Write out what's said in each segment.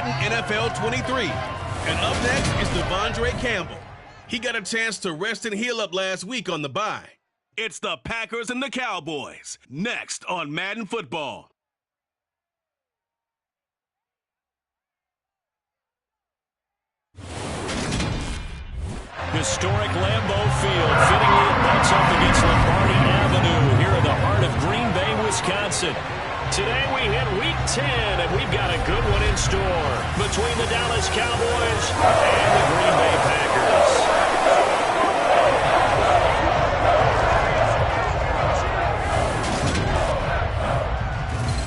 Madden NFL 23. And up next is Devondre Campbell. He got a chance to rest and heal up last week on the bye. It's the Packers and the Cowboys, next on Madden Football. Historic Lambeau Field, fittingly it butts up against Lombardi Avenue here in the heart of Green Bay, Wisconsin. Today we hit Week 10, and we've got a good one in store between the Dallas Cowboys and the Green Bay Packers.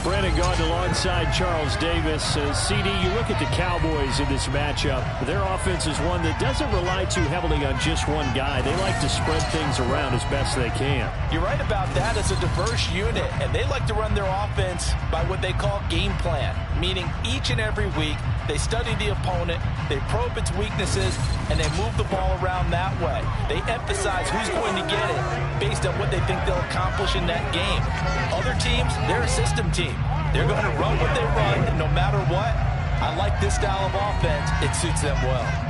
Brandon Gaudin alongside Charles Davis. CD, you look at the Cowboys in this matchup. Their offense is one that doesn't rely too heavily on just one guy. They like to spread things around as best they can. You're right about that. It's a diverse unit, and they like to run their offense by what they call game plan, meaning each and every week they study the opponent, they probe its weaknesses, and they move the ball around that way. They emphasize who's going to get it based on what they think they'll accomplish in that game. Other teams, they're a system team. They're going to run what they run, and no matter what, I like this style of offense. It suits them well.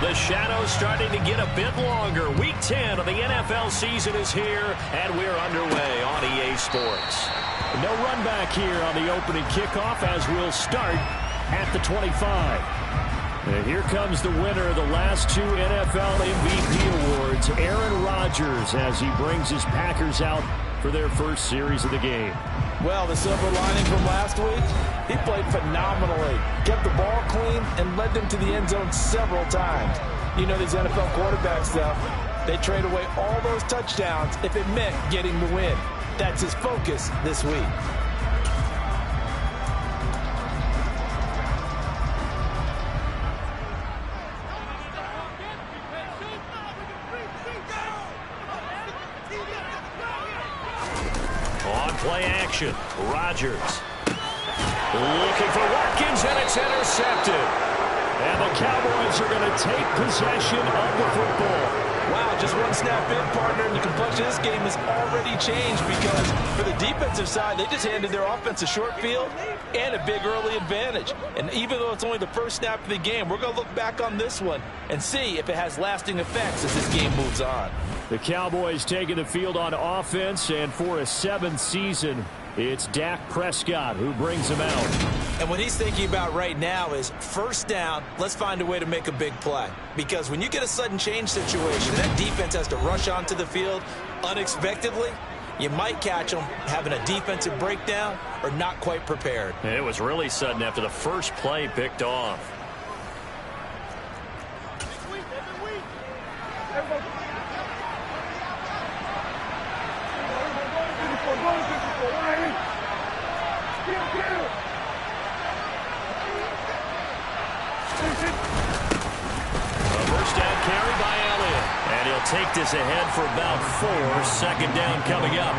The shadow's starting to get a bit longer. Week 10 of the NFL season is here, and we're underway on EA Sports. No run back here on the opening kickoff as we'll start at the 25. And here comes the winner of the last two NFL MVP awards, Aaron Rodgers, as he brings his Packers out for their first series of the game. Well, the silver lining from last week, he played phenomenally, kept the ball clean, and led them to the end zone several times. You know these NFL quarterbacks, though, they trade away all those touchdowns if it meant getting the win. That's his focus this week. Play action. Rodgers looking for Watkins, and it's intercepted. And the Cowboys are going to take possession of the football. Wow, just one snap in, partner, and the complexion of this game has already changed because for the defensive side, they just handed their offense a short field and a big early advantage. And even though it's only the first snap of the game, we're going to look back on this one and see if it has lasting effects as this game moves on. The Cowboys taking the field on offense, and for a seventh season, it's Dak Prescott who brings him out. And what he's thinking about right now is first down, let's find a way to make a big play. Because when you get a sudden change situation, that defense has to rush onto the field unexpectedly. You might catch them having a defensive breakdown or not quite prepared. And it was really sudden after the first play picked off. Take this ahead for about 4. Second down coming up.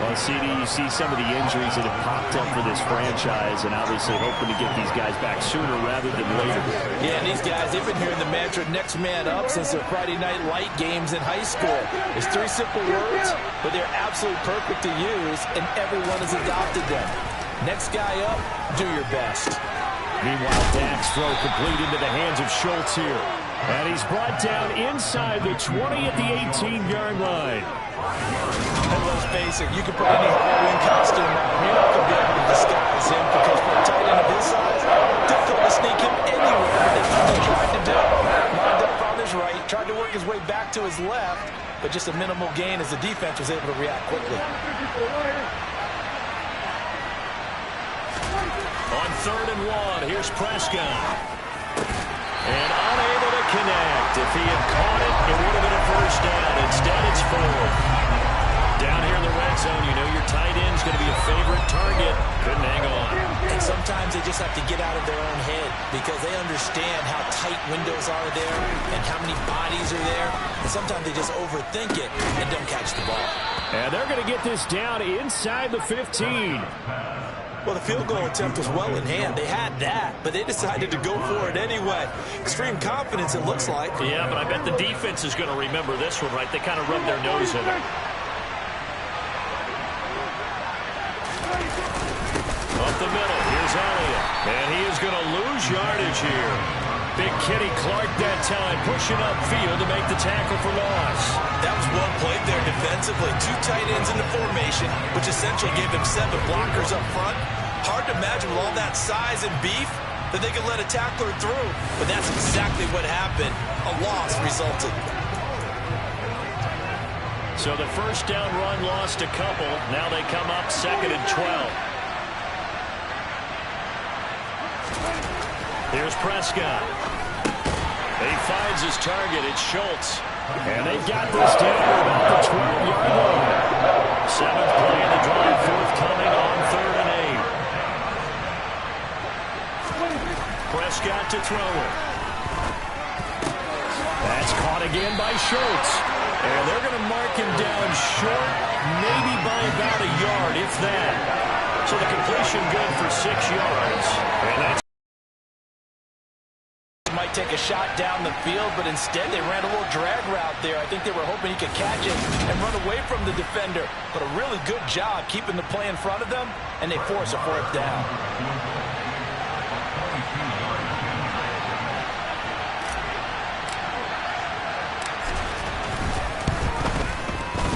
Well, CD, you see some of the injuries that have popped up for this franchise, and obviously hoping to get these guys back sooner rather than later. Yeah, and these guys, they've been hearing the mantra next man up since their Friday night light games in high school. It's 3 simple words, but they're absolutely perfect to use, and everyone has adopted them. Next guy up, do your best. Meanwhile, Dak's throw complete into the hands of Schultz here. And he's brought down inside the 20 at the 18-yard line. And let's face it, you can put any Halloween costume on. You're not going to be able to disguise him because for a tight end of his size, difficult to sneak him anywhere. But that's what they tried to do. Lined up on his right, tried to work his way back to his left, but just a minimal gain as the defense was able to react quickly. On 3rd and 1, here's Prescott. And unable to connect. If he had caught it, it would have been a first down. Instead, it's 4th. Down here in the red zone, you know your tight end's going to be a favorite target. Couldn't hang on. And sometimes they just have to get out of their own head because they understand how tight windows are there and how many bodies are there. And sometimes they just overthink it and don't catch the ball. And they're going to get this down inside the 15. Well, the field goal attempt was well in hand. They had that, but they decided to go for it anyway. Extreme confidence, it looks like. Yeah, but I bet the defense is going to remember this one, right? They kind of rubbed their nose in it. Up the middle, here's Elliott. And he is going to lose yardage here. Big Kenny Clark that time, pushing upfield to make the tackle for loss. That was well played there defensively. 2 tight ends in the formation, which essentially gave him 7 blockers up front. Hard to imagine with all that size and beef that they could let a tackler through. But that's exactly what happened. A loss resulted. So the first down run lost a couple. Now they come up 2nd and 12. Here's Prescott. He finds his target. It's Schultz. And they've got this down to about the 12-yard line. 7th play of the drive, forthcoming on 3rd and 8. Prescott to throw it. That's caught again by Schultz. And they're going to mark him down short, maybe by about a yard, if that. So the completion good for 6 yards. And that's might take a shot down the field, but instead they ran a little drag route there. I think they were hoping he could catch it and run away from the defender. But a really good job keeping the play in front of them, and they force a 4th down.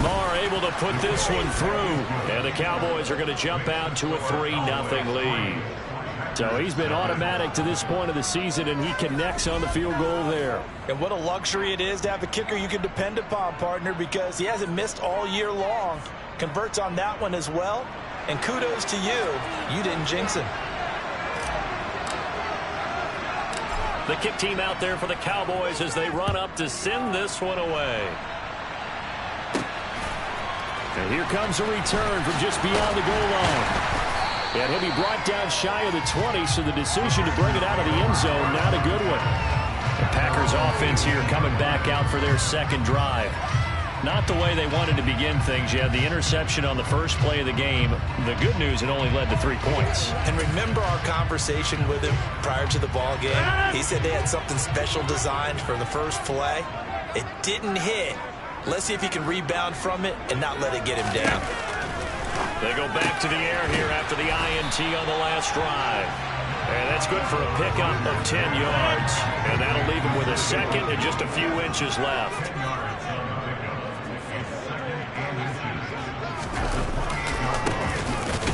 Marr able to put this one through, and the Cowboys are going to jump out to a 3-0 lead. So he's been automatic to this point of the season, and he connects on the field goal there. And what a luxury it is to have a kicker you can depend upon, partner, because he hasn't missed all year long. Converts on that one as well. And kudos to you. You didn't jinx him. The kick team out there for the Cowboys as they run up to send this one away. And here comes a return from just beyond the goal line. And he'll be brought down shy of the 20, so the decision to bring it out of the end zone, not a good one. The Packers offense here coming back out for their 2nd drive. Not the way they wanted to begin things. You had the interception on the first play of the game. The good news, it only led to 3 points. And remember our conversation with him prior to the ball game? He said they had something special designed for the first play. It didn't hit. Let's see if he can rebound from it and not let it get him down. They go back to the air here after the INT on the last drive. And that's good for a pickup of 10 yards. And that'll leave him with a 2nd and just a few inches left.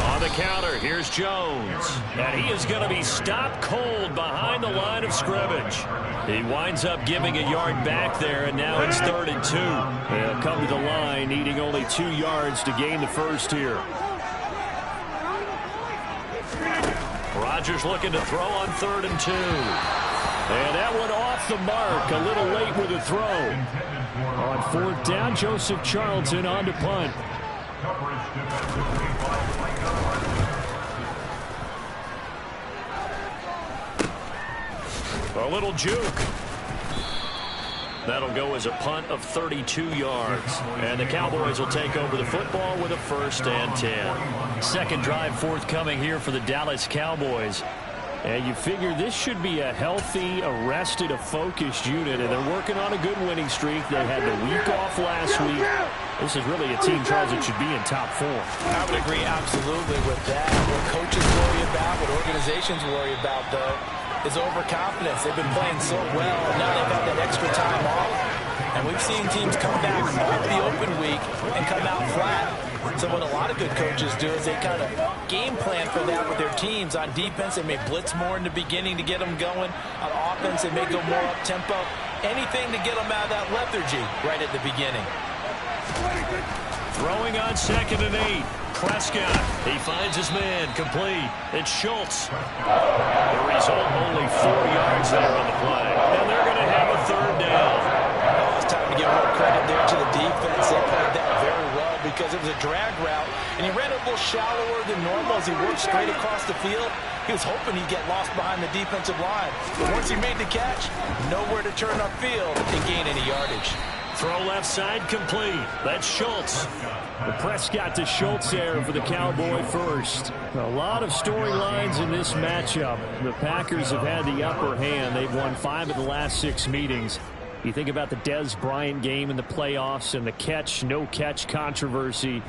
On the counter, here's Jones. And he is going to be stopped cold behind the line of scrimmage. He winds up giving a yard back there, and now it's 3rd and 2. They'll come to the line, needing only 2 yards to gain the first here. Rodgers looking to throw on 3rd and 2. And that one off the mark, a little late with the throw. On 4th down, Joseph Charlton on to punt. A little juke. That'll go as a punt of 32 yards. And the Cowboys will take over the football with a 1st and 10. Second drive forthcoming here for the Dallas Cowboys. And you figure this should be a healthy, arrested, a focused unit, and they're working on a good winning streak. They had the week off last week. This is really a team, Charles, that should be in top 4. I would agree absolutely with that. What coaches worry about, what organizations worry about, though, is overconfidence. They've been playing so well, and now they've had that extra time off. And we've seen teams come back off the open week and come out flat. So what a lot of good coaches do is they kind of game plan for that with their teams. On defense, they may blitz more in the beginning to get them going. On offense, they may go more up-tempo. Anything to get them out of that lethargy right at the beginning. Throwing on 2nd and 8. Prescott. He finds his man. Complete. It's Schultz. The result, only 4 yards there on the play. And they're going to have a 3rd down. Oh, it's time to give more credit there to the defense. They played that very well because it was a drag route. And he ran a little shallower than normal as he worked straight across the field. He was hoping he'd get lost behind the defensive line. But once he made the catch, nowhere to turn upfield and gain any yardage. Throw left side complete. That's Schultz. The Prescott to Schultz there for the Cowboy first. A lot of storylines in this matchup. The Packers have had the upper hand. They've won 5 of the last 6 meetings. You think about the Dez Bryant game in the playoffs and the catch, no catch controversy.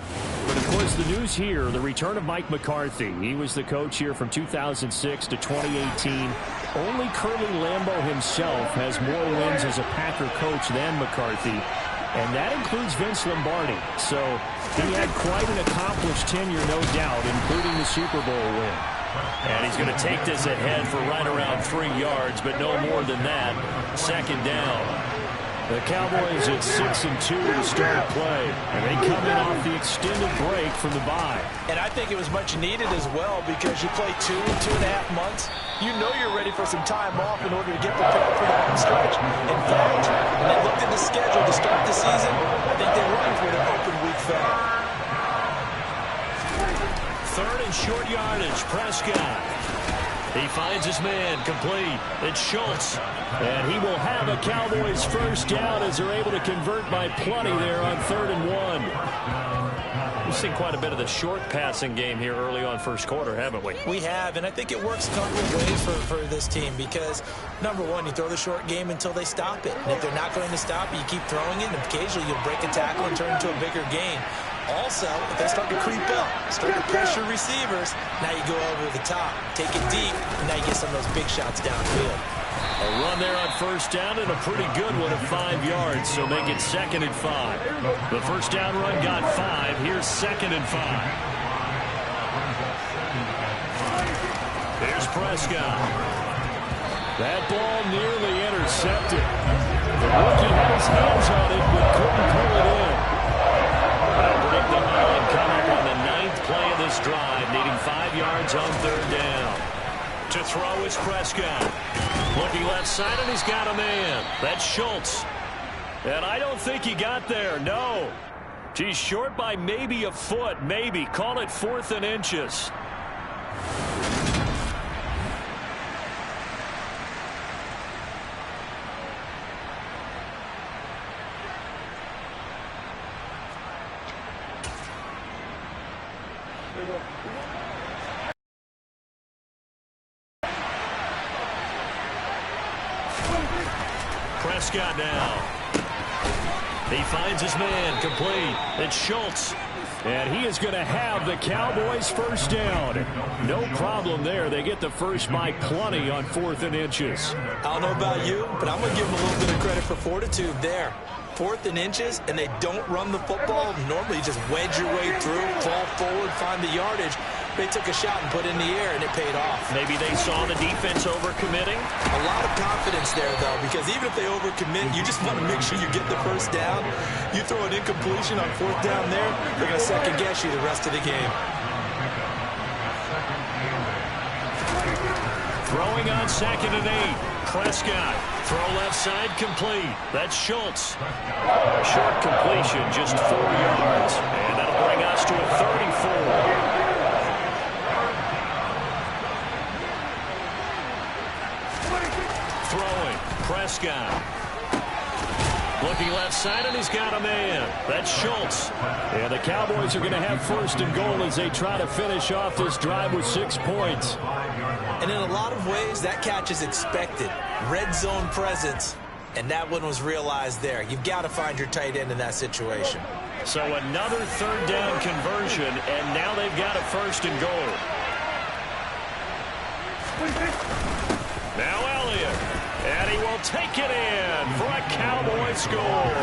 But of course the news here, the return of Mike McCarthy. He was the coach here from 2006 to 2018. Only Curly Lambeau himself has more wins as a Packer coach than McCarthy. And that includes Vince Lombardi. So he had quite an accomplished tenure, no doubt, including the Super Bowl win. And he's going to take this ahead for right around 3 yards, but no more than that. 2nd down. The Cowboys at 6-2 to start play. And they come in off the extended break from the bye. And I think it was much needed as well because you play 2.5 months. You know you're ready for some time off in order to get prepared for the home stretch. In fact, when they looked at the schedule to start the season, I think they were for their open week fell. 3rd and short yardage. Prescott. He finds his man. Complete. It's Schultz. And he will have a Cowboys 1st down as they're able to convert by plenty there on 3rd and 1. We've seen quite a bit of the short passing game here early on 1st quarter, haven't we? We have, and I think it works a couple of ways for this team because, number one, you throw the short game until they stop it. And if they're not going to stop it, you keep throwing it, and occasionally you'll break a tackle and turn it into a bigger gain. Also, if they start to creep up, start to pressure receivers, now you go over the top, take it deep, and now you get some of those big shots downfield. A run there on 1st down and a pretty good one at 5 yards, so make it 2nd and 5. The 1st down run got 5. Here's 2nd and 5. Here's Prescott. That ball nearly intercepted. The rookie had his hands on it but couldn't pull it in. That'll break the huddle and come up on the 9th play of this drive, needing 5 yards on 3rd down. To throw is Prescott. Looking left side, and he's got a man. That's Schultz. And I don't think he got there, no. He's short by maybe a foot, maybe. Call it 4th and inches. Prescott now. He finds his man. Complete. It's Schultz. And he is going to have the Cowboys 1st down. No problem there. They get the first by plenty on 4th and inches. I don't know about you, but I'm going to give them a little bit of credit for fortitude there. 4th and inches, and they don't run the football. Normally, you just wedge your way through, fall forward, find the yardage. They took a shot and put it in the air, and it paid off. Maybe they saw the defense overcommitting. A lot of confidence there, though, because even if they overcommit, you just want to make sure you get the 1st down. You throw an incompletion on 4th down there, they're going to second-guess you the rest of the game. Throwing on 2nd and 8. Prescott. Throw left side complete. That's Schultz. Short completion, just 4 yards. And that'll bring us to a 34. Throwing. Prescott. looking left side, and he's got a man. That's Schultz. And the Cowboys are going to have first and goal as they try to finish off this drive with 6 points. And in a lot of ways, that catch is expected. Red zone presence, and that one was realized there. You've got to find your tight end in that situation. So another third down conversion, and now they've got a first and goal. Now Elliott, and he will take it in for a Cowboy score.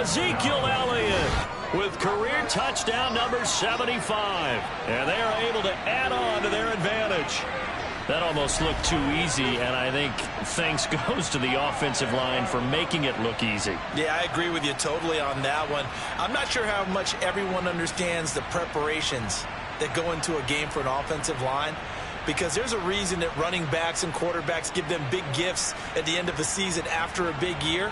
Ezekiel Elliott with career touchdown number 75, and they are able to add on to their advantage. That almost looked too easy, and I think thanks goes to the offensive line for making it look easy. Yeah, I agree with you totally on that one. I'm not sure how much everyone understands the preparations that go into a game for an offensive line, because there's a reason that running backs and quarterbacks give them big gifts at the end of the season after a big year.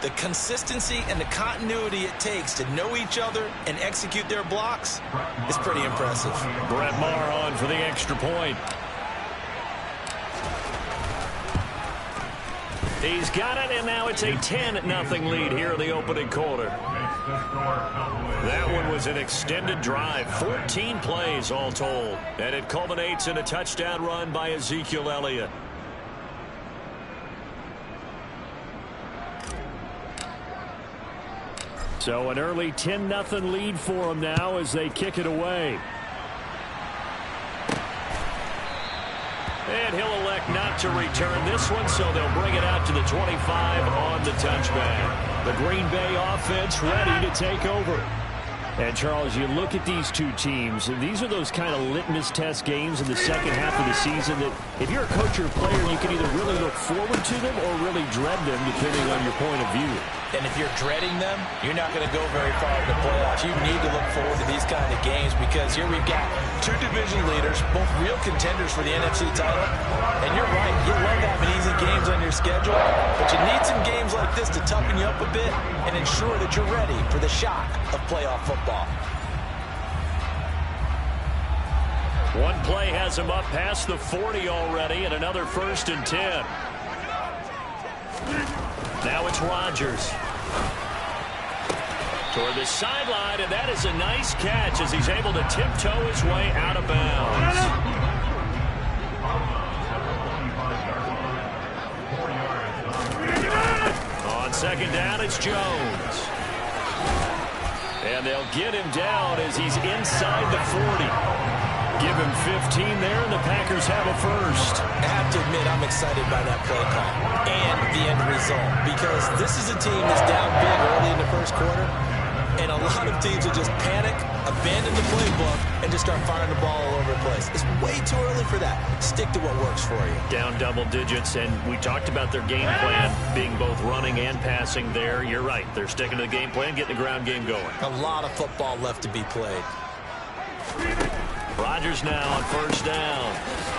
The consistency and the continuity it takes to know each other and execute their blocks is pretty impressive. Brett Maher on for the extra point. He's got it, and now it's a 10-0 lead here in the opening quarter. That one was an extended drive, 14 plays all told, and it culminates in a touchdown run by Ezekiel Elliott. So an early 10-0 lead for them now as they kick it away. And he'll elect not to return this one, so they'll bring it out to the 25 on the touchback. The Green Bay offense ready to take over. And, Charles, you look at these two teams, and these are those kind of litmus test games in the second half of the season that if you're a coach or a player, you can either really look forward to them or really dread them, depending on your point of view. And if you're dreading them, you're not going to go very far in the playoffs. You need to look forward to these kind of games because here we've got two division leaders, both real contenders for the NFC title. And you're right, you love having easy games on your schedule, but you need some games like this to toughen you up a bit and ensure that you're ready for the shock of playoff football. One play has him up past the 40 already, and another 1st and 10. Now it's Rodgers. Toward the sideline, and that is a nice catch as he's able to tiptoe his way out of bounds. On second down, it's Jones. And they'll get him down as he's inside the 40. Give him 15 there, and the Packers have a first. I have to admit, I'm excited by that play call and the end result because this is a team that's down big early in the first quarter, and a lot of teams will just panic, abandon the playbook, and just start firing the ball all over the place. It's way too early for that. Stick to what works for you. Down double digits, and we talked about their game plan being both running and passing there. You're right. They're sticking to the game plan, getting the ground game going. A lot of football left to be played. Rodgers now on first down.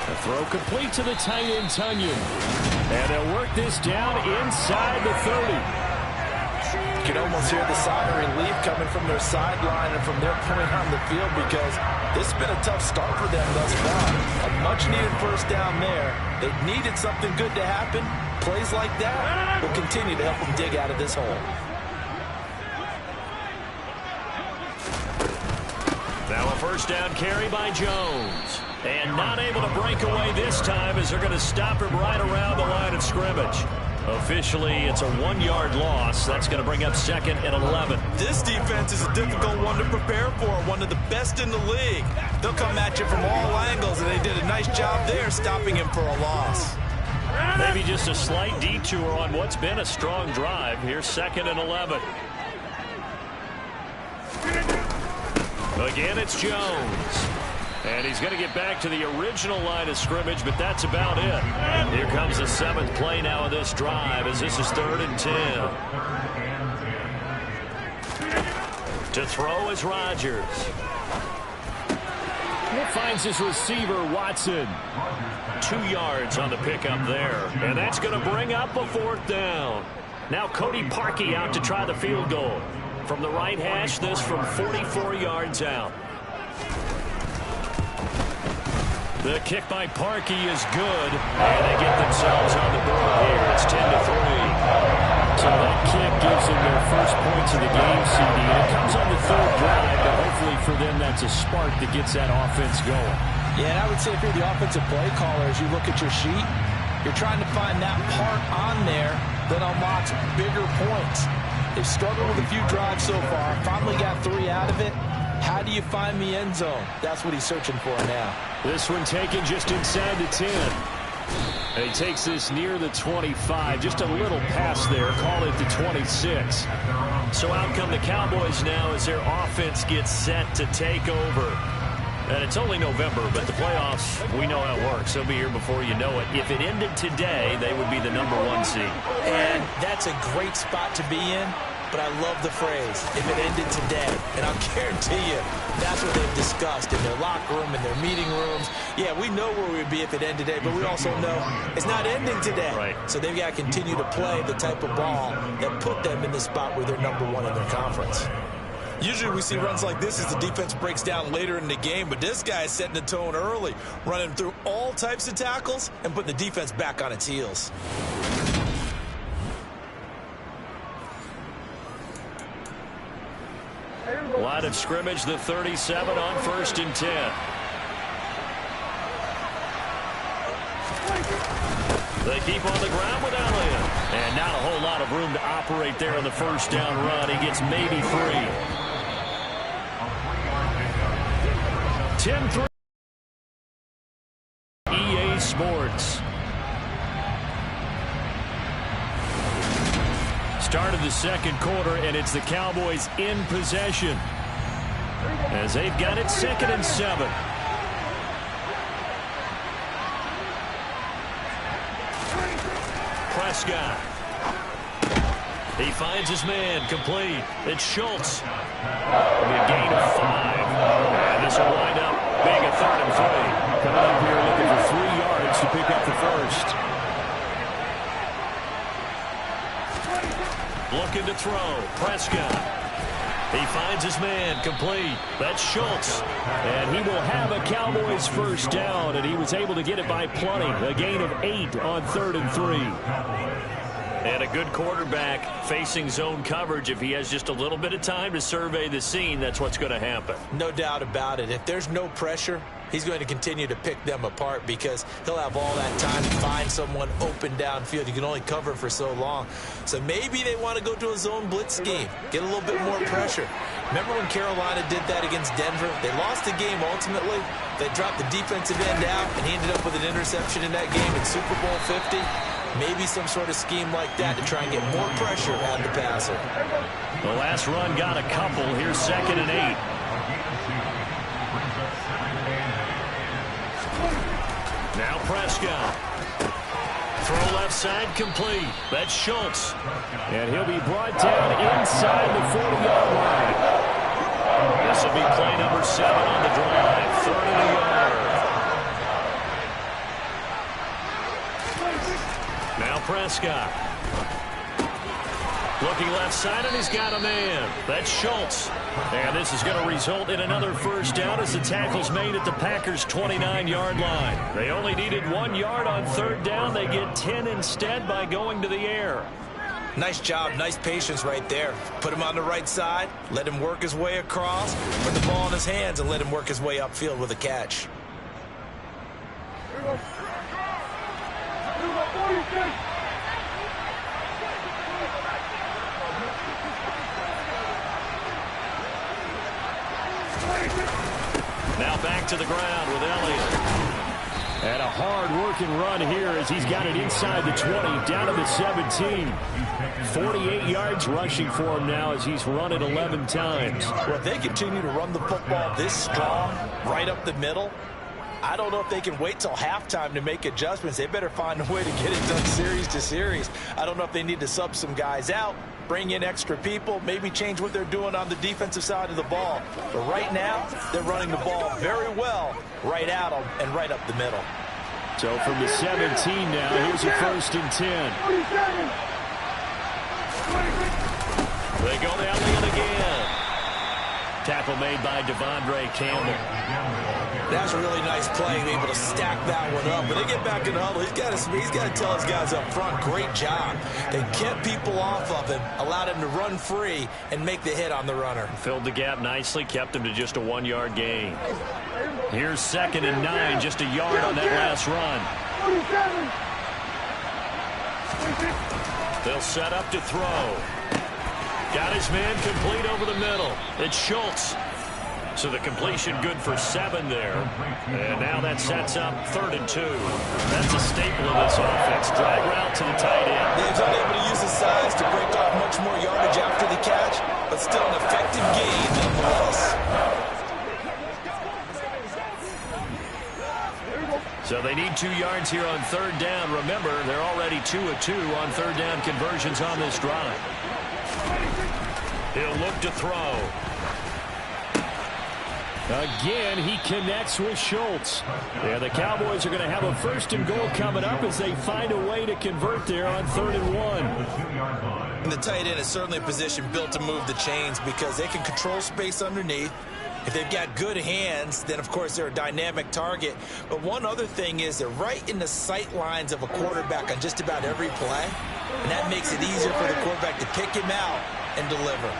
A throw complete to the tight end, Tunyon. And they'll work this down inside the 30. You can almost hear the sigh of relief coming from their sideline and from their point on the field because this has been a tough start for them thus far. A much-needed first down there. They needed something good to happen. Plays like that will continue to help them dig out of this hole. Now a first down carry by Jones. And not able to break away this time as they're going to stop him right around the line of scrimmage. Officially, it's a 1-yard loss. That's going to bring up 2nd and 11. This defense is a difficult one to prepare for, one of the best in the league. They'll come at you from all angles, and they did a nice job there stopping him for a loss. Maybe just a slight detour on what's been a strong drive. Here's 2nd and 11. Again, it's Jones. And he's going to get back to the original line of scrimmage, but that's about it. Here comes the 7th play now of this drive as this is 3rd and 10. To throw is Rodgers. He finds his receiver, Watson. 2 yards on the pickup there. And that's going to bring up a 4th down. Now Cody Parkey out to try the field goal. From the right hash, this from 44 yards out. The kick by Parkey is good, and they get themselves on the board here. It's 10-3. So So that kick gives them their first points of the game, CD. And it comes on the third drive, but hopefully for them that's a spark that gets that offense going. Yeah, and I would say if you're the offensive play caller, as you look at your sheet, you're trying to find that part on there that unlocks bigger points. They've struggled with a few drives so far. Finally got 3 out of it. How do you find the end zone? That's what he's searching for now. This one taken just inside the 10. And he takes this near the 25. Just a little pass there. Call it the 26. So out come the Cowboys now as their offense gets set to take over. And it's only November, but the playoffs, we know how it works. They'll be here before you know it. If it ended today, they would be the #1 seed. And that's a great spot to be in, but I love the phrase, if it ended today. And I'll guarantee you, that's what they've discussed in their locker room, in their meeting rooms. Yeah, we know where we would be if it ended today, but we also know it's not ending today. Right. So they've got to continue to play the type of ball that put them in the spot where they're #1 in their conference. Usually we see runs like this as the defense breaks down later in the game, but this guy is setting the tone early, running through all types of tackles and putting the defense back on its heels. Line of scrimmage, the 37 on 1st and 10. They keep on the ground with Elliott. And not a whole lot of room to operate there on the first down run. He gets maybe 3. 10-3. EA Sports. Start of the second quarter, and it's the Cowboys in possession as they've got it 2nd and 7. Prescott. He finds his man, complete. It's Schultz. It'll be a gain of 5. And this will wind up being a 3rd and 3. Coming up here looking for 3 yards to pick up the first. Looking to throw. Prescott. He finds his man, complete. That's Schultz. And he will have a Cowboys first down, and he was able to get it by plenty. A gain of 8 on 3rd and 3. And a good quarterback facing zone coverage. If he has just a little bit of time to survey the scene, that's what's going to happen. No doubt about it. If there's no pressure, he's going to continue to pick them apart because he'll have all that time to find someone open downfield. You can only cover for so long. So maybe they want to go to a zone blitz scheme, get a little bit more pressure. Remember when Carolina did that against Denver? They lost the game ultimately. They dropped the defensive end out, and he ended up with an interception in that game in Super Bowl 50. Maybe some sort of scheme like that to try and get more pressure on the passer. The last run got a couple. Here's 2nd and 8. Now Prescott. Throw left side, complete. That's Schultz. And he'll be brought down inside the 40-yard line. This will be play number 7 on the drive. 3rd and a yard. Now Prescott. Looking left side, and he's got a man. That's Schultz. And this is going to result in another first down as the tackle's made at the Packers' 29-yard line. They only needed 1 yard on 3rd down. They get 10 instead by going to the air. Nice job, nice patience right there. Put him on the right side, let him work his way across, put the ball in his hands, and let him work his way upfield with a catch. Now back to the ground with Elliott. And a hard-working run here as he's got it inside the 20, down to the 17. 48 yards rushing for him now as he's run it 11 times. Well, if they continue to run the football this strong, right up the middle, I don't know if they can wait till halftime to make adjustments. They better find a way to get it done series to series. I don't know if they need to sub some guys out, bring in extra people, maybe change what they're doing on the defensive side of the ball. But right now, they're running the ball very well right at them and right up the middle. So from the 17 now, here's a 1st and 10. They go to Elliott again. Tackle made by Devondre Campbell. That's a really nice play, able to stack that one up. When they get back in the huddle, he's got to tell his guys up front, great job. They kept people off of him, allowed him to run free, and make the hit on the runner. Filled the gap nicely, kept him to just a 1-yard gain. Here's 2nd and 9, just a yard on that last run. They'll set up to throw. Got his man complete over the middle. It's Schultz. So the completion good for 7 there. And now that sets up 3rd and 2. That's a staple of this offense. Drag route to the tight end. He's unable to use his size to break off much more yardage after the catch, but still an effective gain nonetheless. So they need 2 yards here on 3rd down. Remember, they're already 2 of 2 on 3rd down conversions on this drive. He'll look to throw. Again, he connects with Schultz. Yeah, the Cowboys are going to have a 1st and goal coming up as they find a way to convert there on 3rd and 1. And the tight end is certainly a position built to move the chains because they can control space underneath. If they've got good hands, then, of course, they're a dynamic target. But one other thing is they're right in the sight lines of a quarterback on just about every play. And that makes it easier for the quarterback to pick him out and deliver.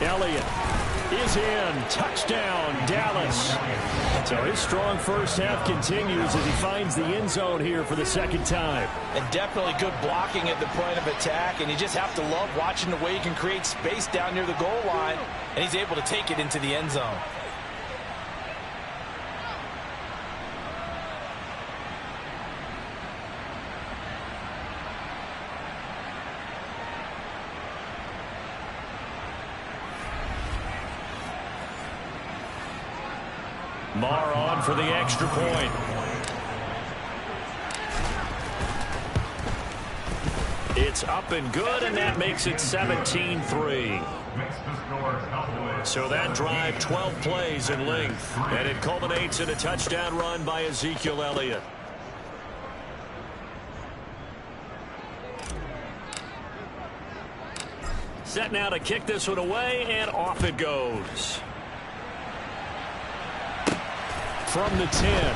Elliott is in. Touchdown, Dallas. So his strong first half continues as he finds the end zone here for the 2nd time. And definitely good blocking at the point of attack, and you just have to love watching the way he can create space down near the goal line, and he's able to take it into the end zone. Marr on for the extra point. It's up and good, and that makes it 17-3. So that drive, 12 plays in length, and it culminates in a touchdown run by Ezekiel Elliott. Set now to kick this one away, and off it goes. From the 10.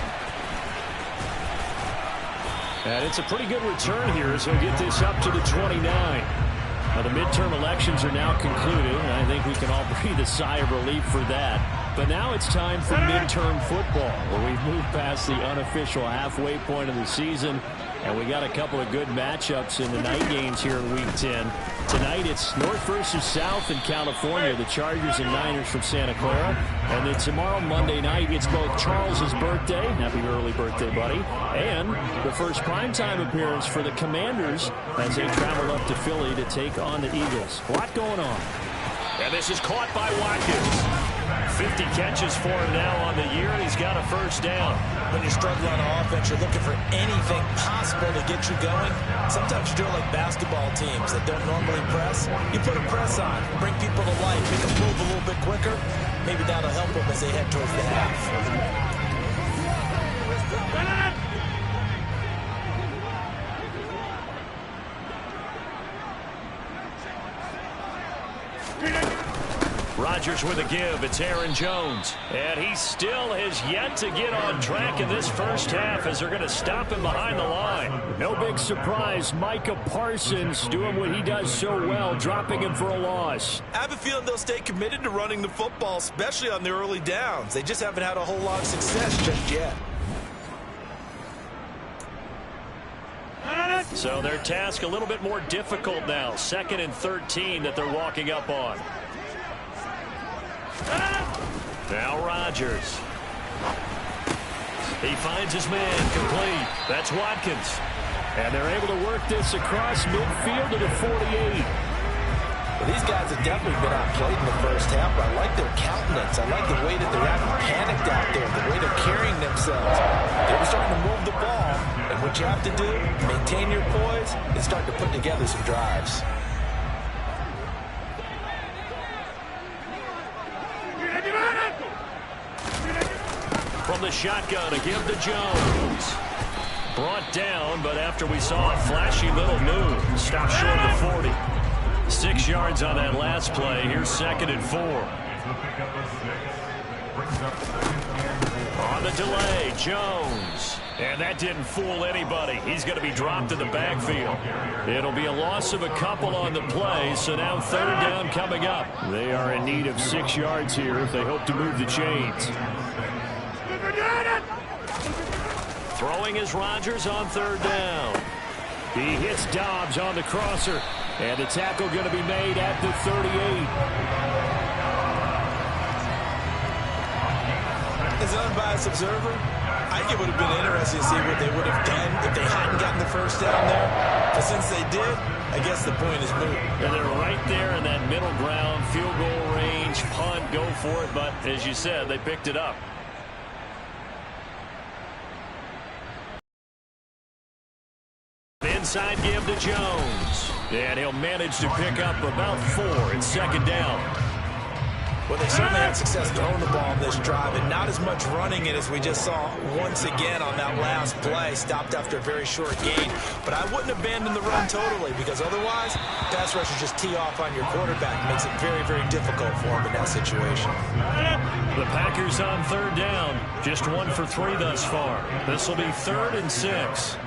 And it's a pretty good return here as he'll get this up to the 29. Now, the midterm elections are now concluded, and I think we can all breathe a sigh of relief for that. But now it's time for midterm football, where we've moved past the unofficial halfway point of the season, and we got a couple of good matchups in the night games here in Week 10. Tonight it's North versus South in California, the Chargers and Niners from Santa Clara. And then tomorrow, Monday night, it's both Charles's birthday, happy early birthday, buddy, and the first primetime appearance for the Commanders as they travel up to Philly to take on the Eagles. A lot going on. And this is caught by Watkins. 50 catches for him now on the year, and he's got a 1st down. When you're struggling on offense, you're looking for anything possible to get you going. Sometimes you do it like basketball teams that don't normally press. You put a press on, bring people to life, make them move a little bit quicker. Maybe that'll help them as they head towards the half. Rodgers with a give. It's Aaron Jones. And he still has yet to get on track in this first half as they're going to stop him behind the line. No big surprise. Micah Parsons doing what he does so well, dropping him for a loss. I have a feeling they'll stay committed to running the football, especially on the early downs. They just haven't had a whole lot of success just yet. So their task a little bit more difficult now. 2nd and 13 that they're walking up on. Now Rodgers. He finds his man complete. That's Watkins. And they're able to work this across midfield to the 48. Well, these guys have definitely been outplayed in the first half, but I like their countenance. I like the way that they're acting panicked out there, the way they're carrying themselves. They're starting to move the ball, and what you have to do, maintain your poise, and start to put together some drives. From the shotgun, a give to Jones. Brought down, but after we saw a flashy little move, stopped short of the 40. 6 yards on that last play. Here's 2nd and 4. On the delay, Jones. And that didn't fool anybody. He's going to be dropped in the backfield. It'll be a loss of a couple on the play, so now 3rd down coming up. They are in need of 6 yards here if they hope to move the chains. Throwing is Rodgers on 3rd down. He hits Dobbs on the crosser, and the tackle going to be made at the 38. As an unbiased observer, I think it would have been interesting to see what they would have done if they hadn't gotten the 1st down there. But since they did, I guess the point is moot. And they're right there in that middle ground, field goal range, punt, go for it. But as you said, they picked it up. Inside give to Jones. And he'll manage to pick up about 4. It's 2nd down. Well, they certainly had success throwing the ball on this drive, and not as much running it as we just saw once again on that last play. Stopped after a very short gain. But I wouldn't abandon the run totally, because otherwise, pass rushers just tee off on your quarterback. Makes it very, very difficult for him in that situation. The Packers on 3rd down. Just 1 for 3 thus far. This will be 3rd and 6.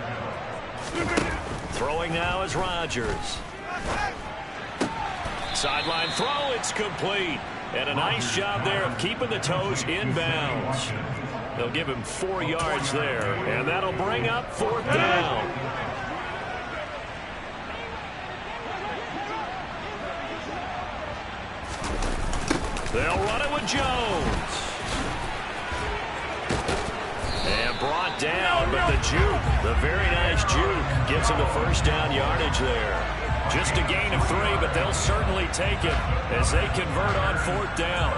Throwing now is Rodgers. Sideline throw, it's complete. And a nice job there of keeping the toes inbounds. They'll give him 4 yards there, and that'll bring up 4th down. They'll run it with Jones. And brought down, but the juke, the very nice juke, gets him the 1st down yardage there. Just a gain of 3, but they'll certainly take it as they convert on 4th down.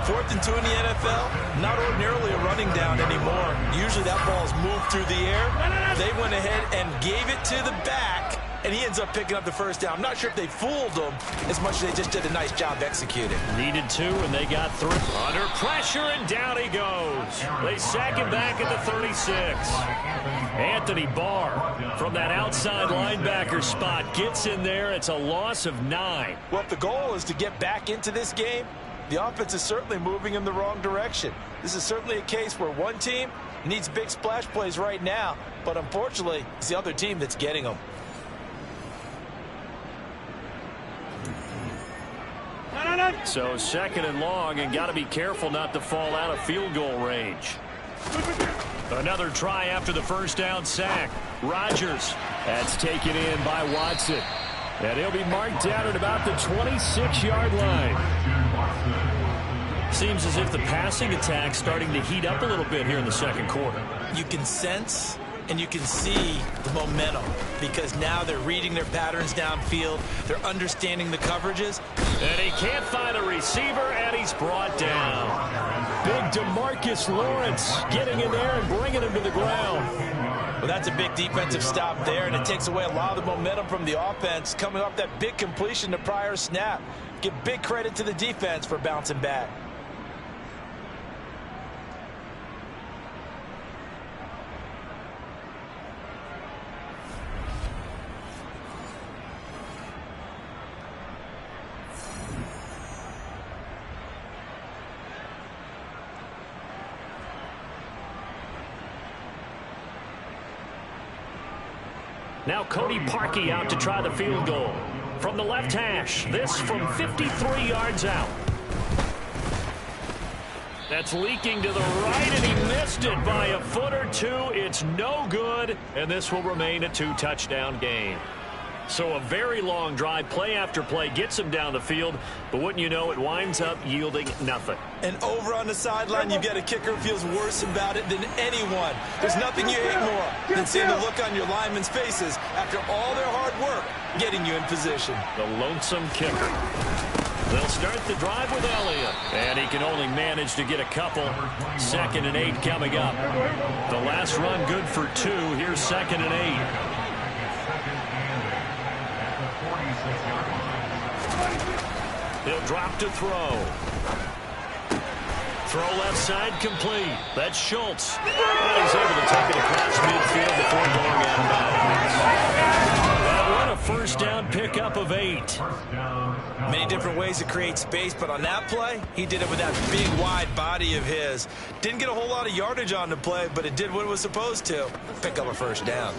4th and 2 in the NFL, not ordinarily a running down anymore. Usually that ball is moved through the air. They went ahead and gave it to the back, and he ends up picking up the 1st down. I'm not sure if they fooled him as much as they just did a nice job executing. Needed 2, and they got 3. Under pressure, and down he goes. They sack him back at the 36. Anthony Barr from that outside linebacker spot gets in there. It's a loss of 9. Well, if the goal is to get back into this game, the offense is certainly moving in the wrong direction. This is certainly a case where one team needs big splash plays right now, but unfortunately, it's the other team that's getting them. So 2nd and long, and got to be careful not to fall out of field goal range. Another try after the 1st down sack. Rodgers. That's taken in by Watson. And he'll be marked down at about the 26-yard line. Seems as if the passing attack's starting to heat up a little bit here in the 2nd quarter. You can sense and you can see the momentum because now they're reading their patterns downfield. They're understanding the coverages. And he can't find a receiver, and he's brought down. Big DeMarcus Lawrence getting in there and bringing him to the ground. Well, that's a big defensive stop there, and it takes away a lot of the momentum from the offense coming off that big completion the prior snap. Give big credit to the defense for bouncing back. Now Cody Parkey out to try the field goal. From the left hash, this from 53 yards out. That's leaking to the right, and he missed it by a foot or 2. It's no good, and this will remain a 2-touchdown game. So a very long drive, play after play, gets him down the field, but wouldn't you know, it winds up yielding nothing. And over on the sideline, you've got a kicker who feels worse about it than anyone. There's nothing you hate more than seeing the look on your linemen's faces after all their hard work getting you in position. The lonesome kicker. They'll start the drive with Elliott, and he can only manage to get a couple. 2nd and 8 coming up. The last run good for 2. Here's 2nd and 8. He'll drop to throw. Throw left side complete. That's Schultz. And he's able to take it across midfield before going out of bounds. Well, what a first down pickup of 8. Many different ways to create space, but on that play, he did it with that big, wide body of his. Didn't get a whole lot of yardage on the play, but it did what it was supposed to. Pick up a first down.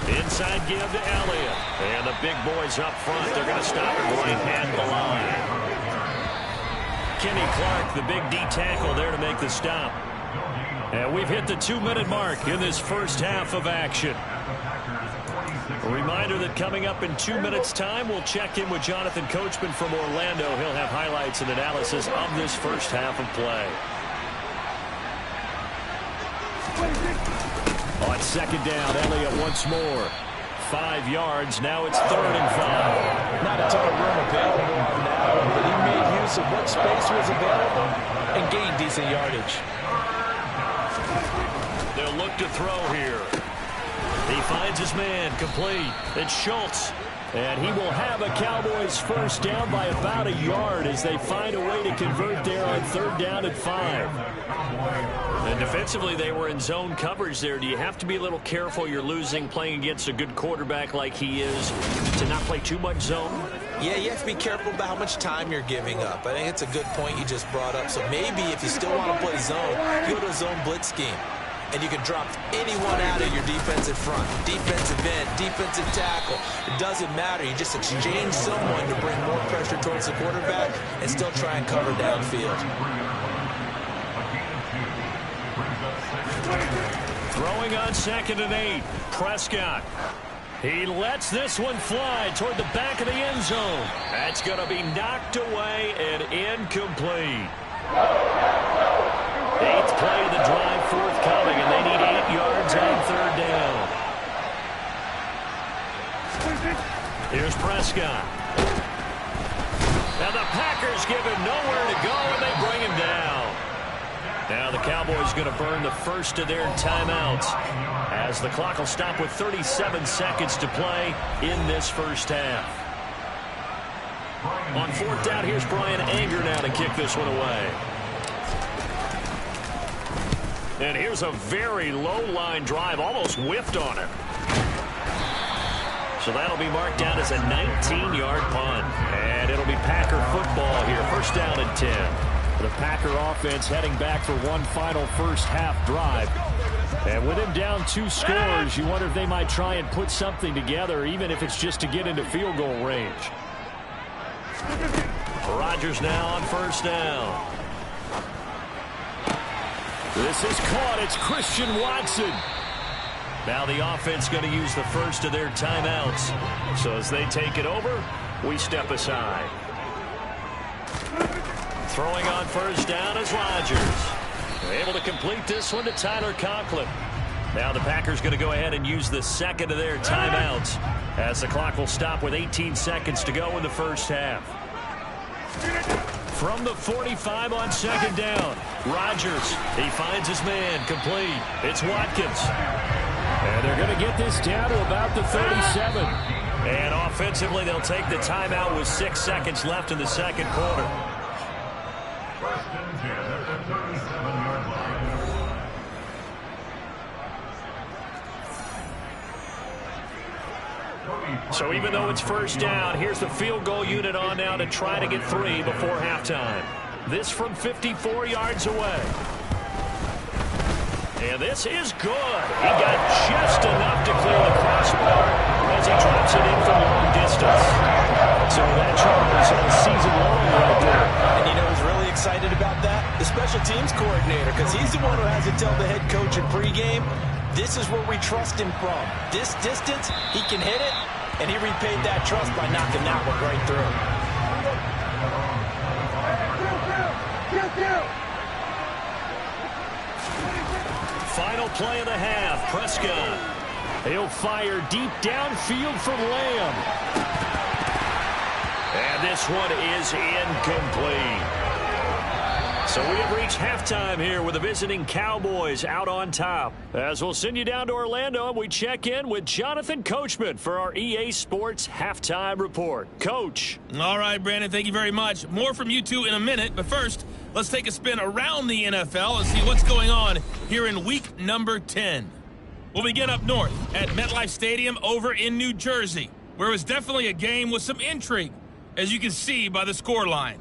Inside give to Elliott. And the big boys up front. They're going to stop him right at the line. Kenny Clark, the big D tackle there to make the stop. And we've hit the 2-minute mark in this first half of action. A reminder that coming up in 2 minutes' time, we'll check in with Jonathan Coachman from Orlando. He'll have highlights and analysis of this first half of play. On second down, Elliott once more. 5 yards. Now it's 3rd and 5. Not a ton of room available on that one, but he made use of what space was available and gained decent yardage. They'll look to throw here. He finds his man, complete. It's Schultz. And he will have a Cowboys first down by about a yard as they find a way to convert there on 3rd down and 5. And defensively, they were in zone coverage there. Do you have to be a little careful? You're losing playing against a good quarterback like he is to not play too much zone? Yeah, you have to be careful about how much time you're giving up. I think it's a good point you just brought up. So maybe if you still want to play zone, go to a zone blitz scheme. And you can drop anyone out of your defensive front. Defensive end, defensive tackle. It doesn't matter. You just exchange someone to bring more pressure towards the quarterback and still try and cover downfield. Throwing on 2nd and 8. Prescott. He lets this one fly toward the back of the end zone. That's going to be knocked away and incomplete. 8th play of the drive forthcoming, and they need 8 yards on 3rd down. Here's Prescott. Now the Packers give him nowhere to go, and they bring him down. Now the Cowboys going to burn the first of their timeouts as the clock will stop with 37 seconds to play in this first half. On 4th down, here's Brian Anger now to kick this one away. And here's a very low-line drive, almost whiffed on it. So that'll be marked down as a 19-yard punt. And it'll be Packer football here, 1st down and 10. The Packer offense heading back for one final first half drive. And with him down 2 scores, you wonder if they might try and put something together, even if it's just to get into field goal range. Rodgers now on 1st down. This is caught. It's Christian Watson. Now the offense going to use the first of their timeouts. So as they take it over, we step aside. Throwing on 1st down is Rodgers. Able to complete this one to Tyler Conklin. Now the Packers going to go ahead and use the 2nd of their timeouts as the clock will stop with 18 seconds to go in the first half. From the 45 on 2nd down, Rodgers, he finds his man, complete. It's Watkins. And they're going to get this down to about the 37. And offensively, they'll take the timeout with 6 seconds left in the 2nd quarter. So even though it's 1st down, here's the field goal unit on now to try to get 3 before halftime. This from 54 yards away. And this is good. He got just enough to clear the crossbar as he drops it in from long distance. So that Chargers on season long right there. And you know who's really excited about that? The special teams coordinator, because he's the one who has to tell the head coach in pregame, this is where we trust him from. This distance, he can hit it, and he repaid that trust by knocking that one right through. Final play of the half, Prescott. He'll fire deep downfield from Lamb. And this one is incomplete. So we have reached halftime here with the visiting Cowboys out on top. As we'll send you down to Orlando, and we check in with Jonathan Coachman for our EA Sports Halftime Report. Coach. All right, Brandon, thank you very much. More from you two in a minute, but first, let's take a spin around the NFL and see what's going on here in week number 10. We'll begin up north at MetLife Stadium over in New Jersey, where it was definitely a game with some intrigue, as you can see by the scoreline.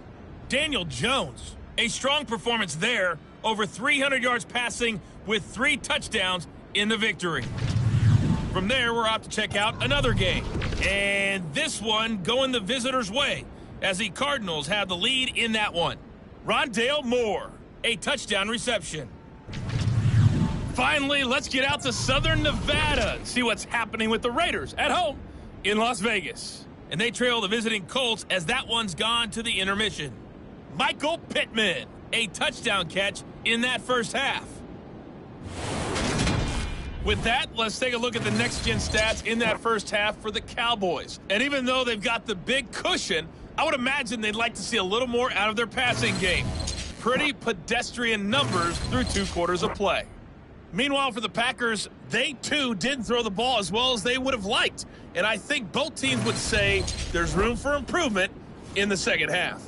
Daniel Jones, a strong performance there, over 300 yards passing with 3 touchdowns in the victory. From there, we're out to check out another game. And this one going the visitors' way, as the Cardinals have the lead in that one. Rondale Moore, a touchdown reception. Finally, let's get out to Southern Nevada and see what's happening with the Raiders at home in Las Vegas. And they trail the visiting Colts as that one's gone to the intermission. Michael Pittman, a touchdown catch in that first half. With that, let's take a look at the next-gen stats in that first half for the Cowboys. And even though they've got the big cushion, I would imagine they'd like to see a little more out of their passing game. Pretty pedestrian numbers through 2 quarters of play. Meanwhile, for the Packers, they too didn't throw the ball as well as they would have liked. And I think both teams would say there's room for improvement in the second half.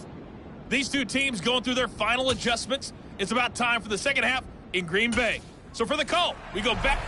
These two teams going through their final adjustments. It's about time for the second half in Green Bay. So for the call, we go back.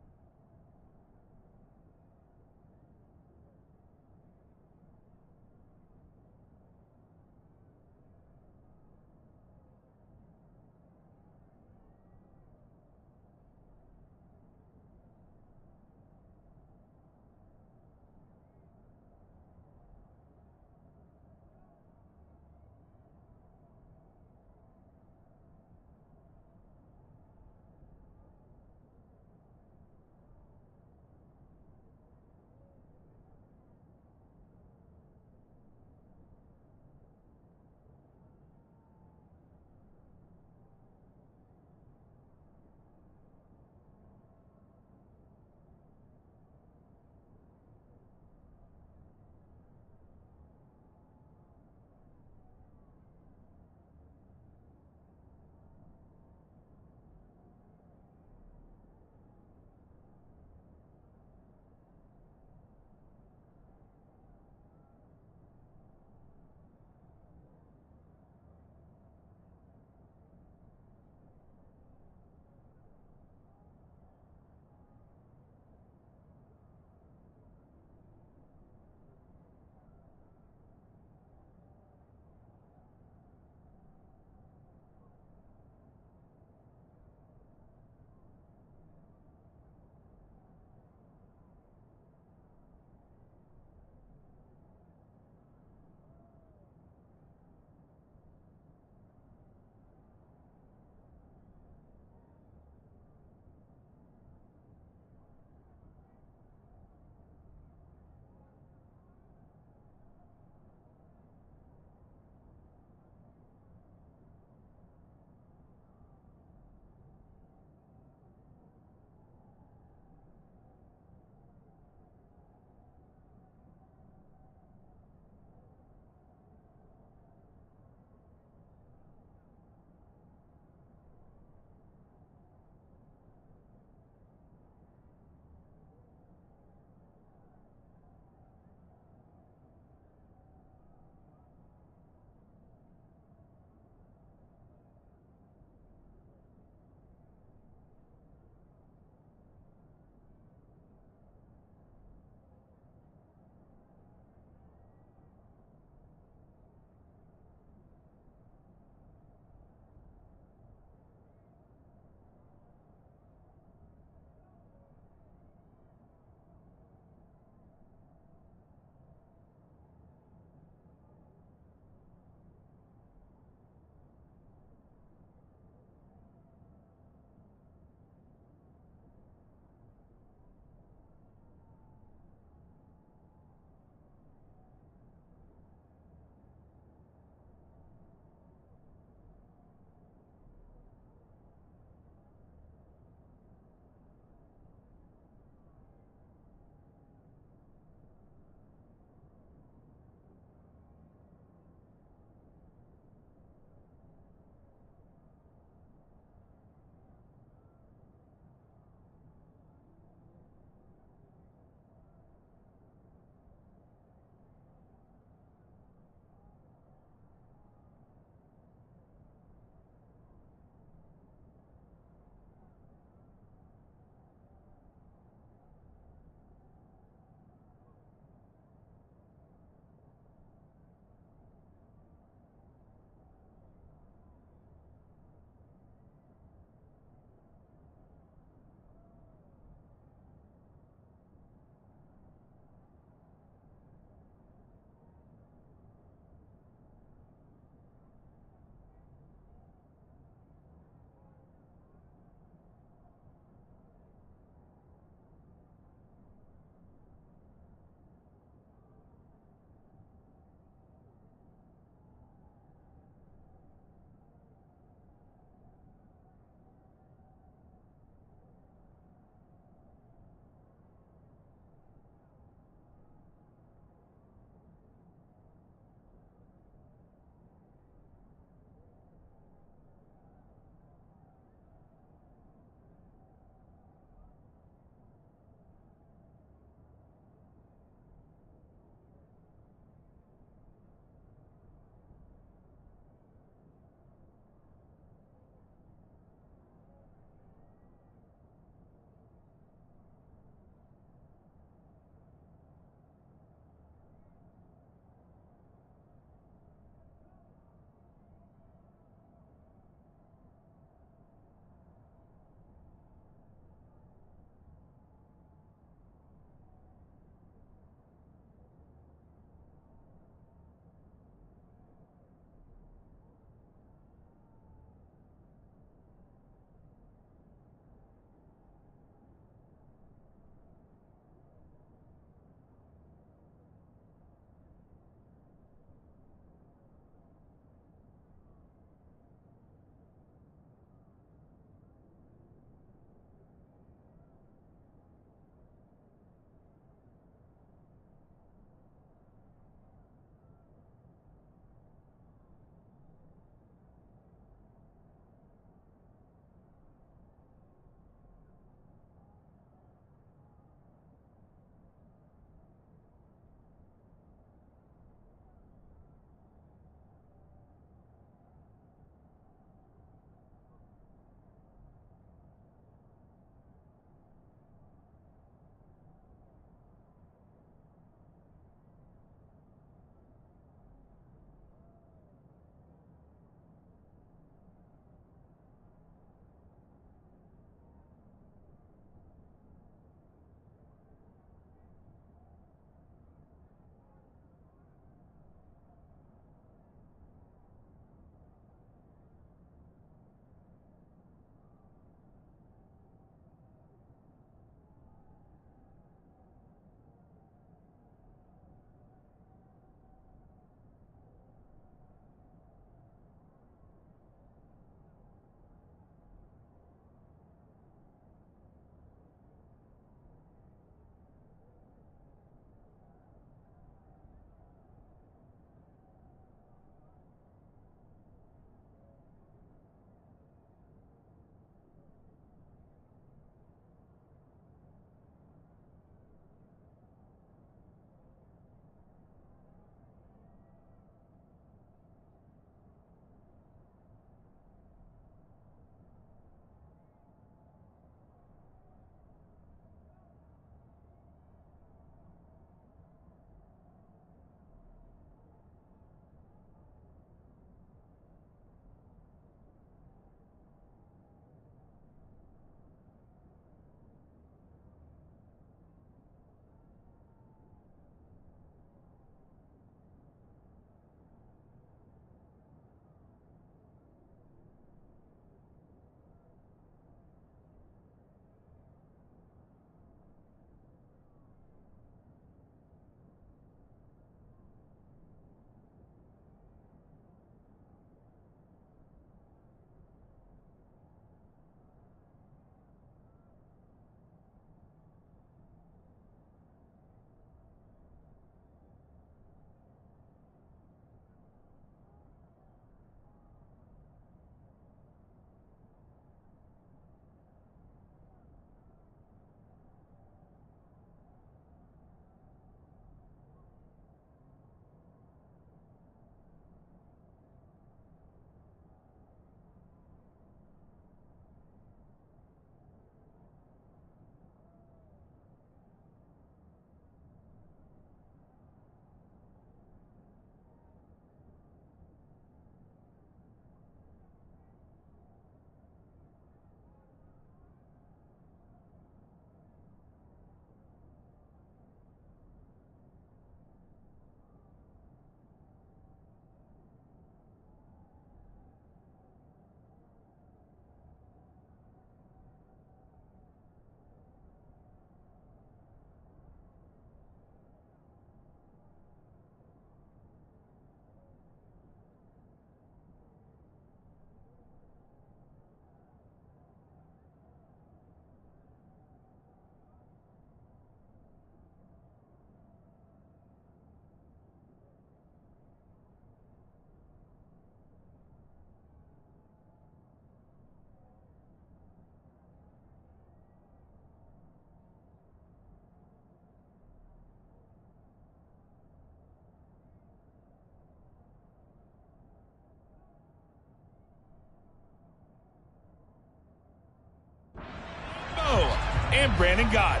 and Brandon Gott.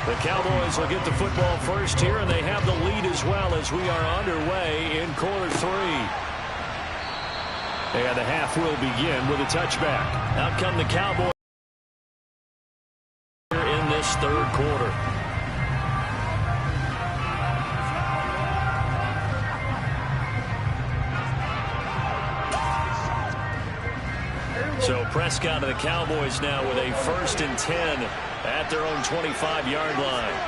The Cowboys will get the football first here, and they have the lead as well as we are underway in quarter 3. And the half will begin with a touchback. Out come the Cowboys in this third quarter. So Prescott and the Cowboys now with a 1st and 10 at their own 25-yard line.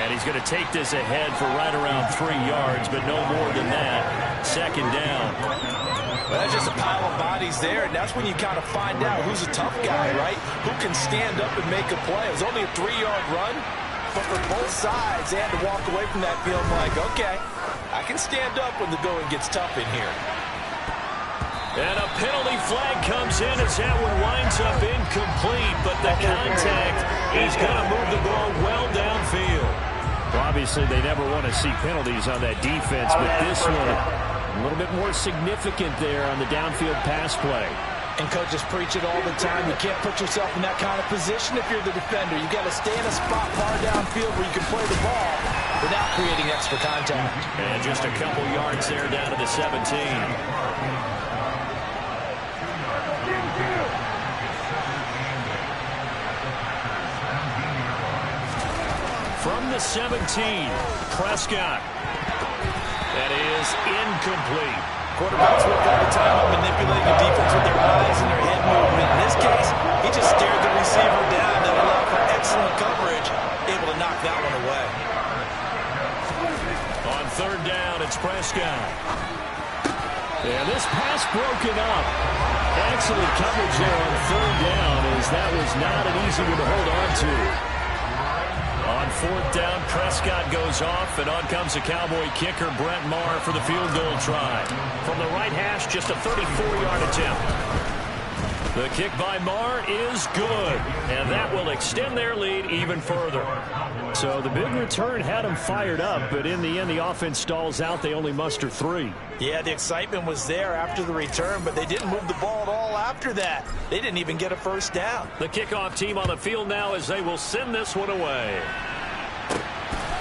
And he's going to take this ahead for right around 3 yards, but no more than that. 2nd down. Well, that's just a pile of bodies there, and that's when you kind of find out who's a tough guy, right? Who can stand up and make a play. It was only a 3-yard run, but for both sides, they had to walk away from that feeling like, okay, I can stand up when the going gets tough in here. And a penalty flag comes in as that one winds up incomplete, but the contact is going to move the ball well downfield. Well, obviously, they never want to see penalties on that defense, but this one a little bit more significant there on the downfield pass play. And coaches preach it all the time. You can't put yourself in that kind of position if you're the defender. You've got to stay in a spot far downfield where you can play the ball without creating extra contact. And just a couple yards there down to the 17. From the 17, Prescott. That is incomplete. Quarterbacks work all the time on manipulating the defense with their eyes and their head movement. In this case, he just stared the receiver down and allowed for excellent coverage, able to knock that one away. On 3rd down, it's Prescott. Yeah, this pass broken up. Excellent coverage there on 3rd down, as that was not an easy one to hold on to. On 4th down, Prescott goes off, and on comes the Cowboy kicker, Brett Maher, for the field goal try. From the right hash, just a 34-yard attempt. The kick by Maher is good, and that will extend their lead even further. So the big return had them fired up, but in the end, the offense stalls out. They only muster 3. Yeah, the excitement was there after the return, but they didn't move the ball at all after that. They didn't even get a 1st down. The kickoff team on the field now as they will send this one away.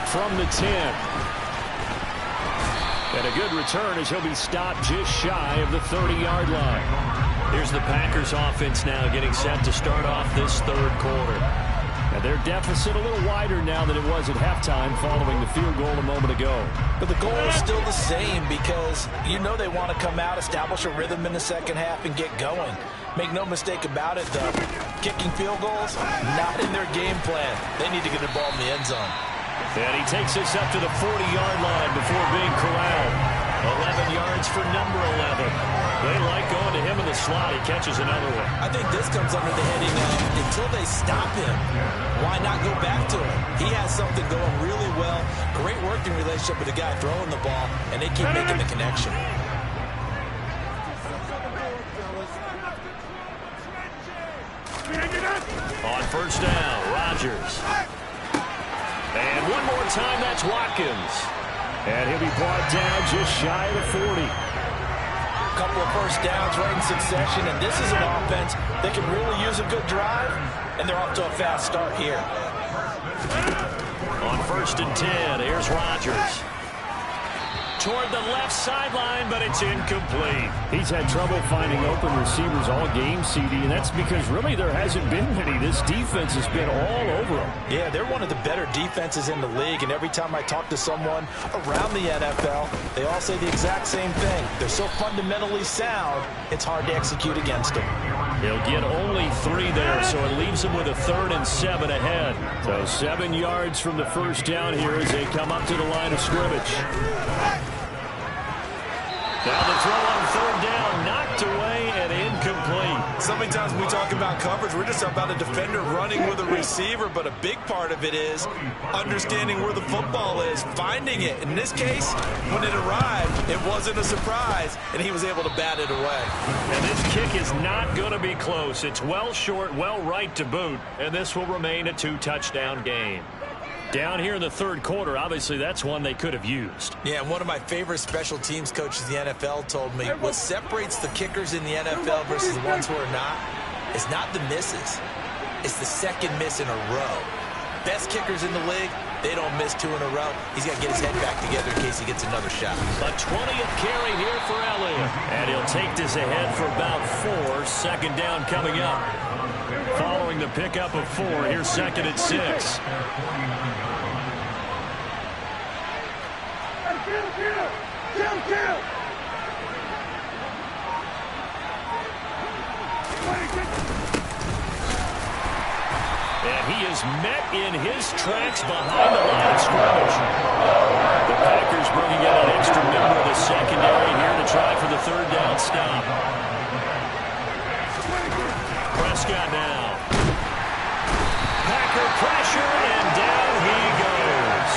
From the 10. And a good return as he'll be stopped just shy of the 30-yard line. Here's the Packers offense now getting set to start off this 3rd quarter. And their deficit a little wider now than it was at halftime following the field goal a moment ago. But the goal is still the same because you know they want to come out, establish a rhythm in the 2nd half, and get going. Make no mistake about it, though. Kicking field goals, not in their game plan. They need to get the ball in the end zone. And he takes this up to the 40-yard line before being corralled. 11 yards for number 11. They like going to him in the slot. He catches another one. I think this comes under the heading of until they stop him, why not go back to him? He has something going really well. Great working relationship with the guy throwing the ball, and they keep making the connection. On 1st down, Rodgers. And one more time, that's Watkins. And he'll be brought down just shy of the 40. A couple of 1st downs right in succession, and this is an offense that can really use a good drive, and they're off to a fast start here. On 1st and 10, here's Rodgers. Toward the left sideline, but it's incomplete. He's had trouble finding open receivers all game, CD, and that's because really there hasn't been many. This defense has been all over them. Yeah, they're one of the better defenses in the league, and every time I talk to someone around the NFL, they all say the exact same thing. They're so fundamentally sound, it's hard to execute against them. He'll get only 3 there, so it leaves him with a 3rd and 7 ahead. So 7 yards from the 1st down here as they come up to the line of scrimmage. Now the throw on 3rd down, knocked away and incomplete. So many times when we talk about coverage, we're just about a defender running with a receiver, but a big part of it is understanding where the football is, finding it. In this case, when it arrived, it wasn't a surprise, and he was able to bat it away. And this kick is not going to be close. It's well short, well right to boot, and this will remain a 2-touchdown game. Down here in the third quarter, obviously that's one they could have used. Yeah, and one of my favorite special teams coaches in the NFL told me what separates the kickers in the NFL versus the ones who are not is not the misses. It's the second miss in a row. Best kickers in the league, they don't miss 2 in a row. He's got to get his head back together in case he gets another shot. A 20th carry here for Elliott. And he'll take this ahead for about 4. Second down coming up. Following the pickup of 4, here's second and 6. And he is met in his tracks behind the line of scrimmage. The Packers bringing in an extra member of the secondary here to try for the third down stop. Prescott now. Packer pressure, and down he goes.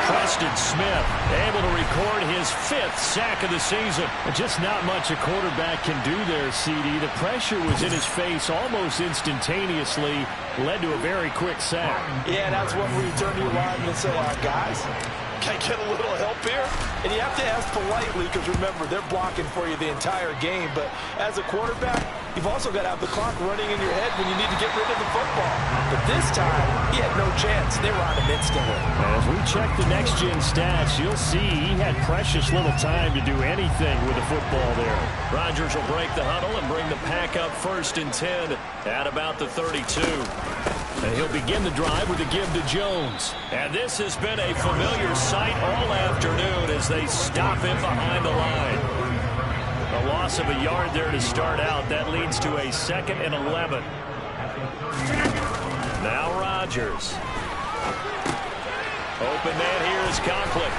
Preston Smith able to record his 5th sack of the season. Just not much a quarterback can do there, CD. The pressure was in his face almost instantaneously, led to a very quick sack. Yeah, that's when we turn to your lineman and say, all right, guys, can I get a little help here? And you have to ask politely because, remember, they're blocking for you the entire game. But as a quarterback, you've also got to have the clock running in your head when you need to get rid of the football. But this time, he had no chance. They were on him instantly. As we check the next-gen stats, you'll see he had precious little time to do anything with the football there. Rodgers will break the huddle and bring the pack up 1st and 10 at about the 32. And he'll begin the drive with a give to Jones. And this has been a familiar sight all afternoon as they stop him behind the line. A loss of a yard there to start out. That leads to a 2nd and 11. Now Rodgers. Open man here is Conklin.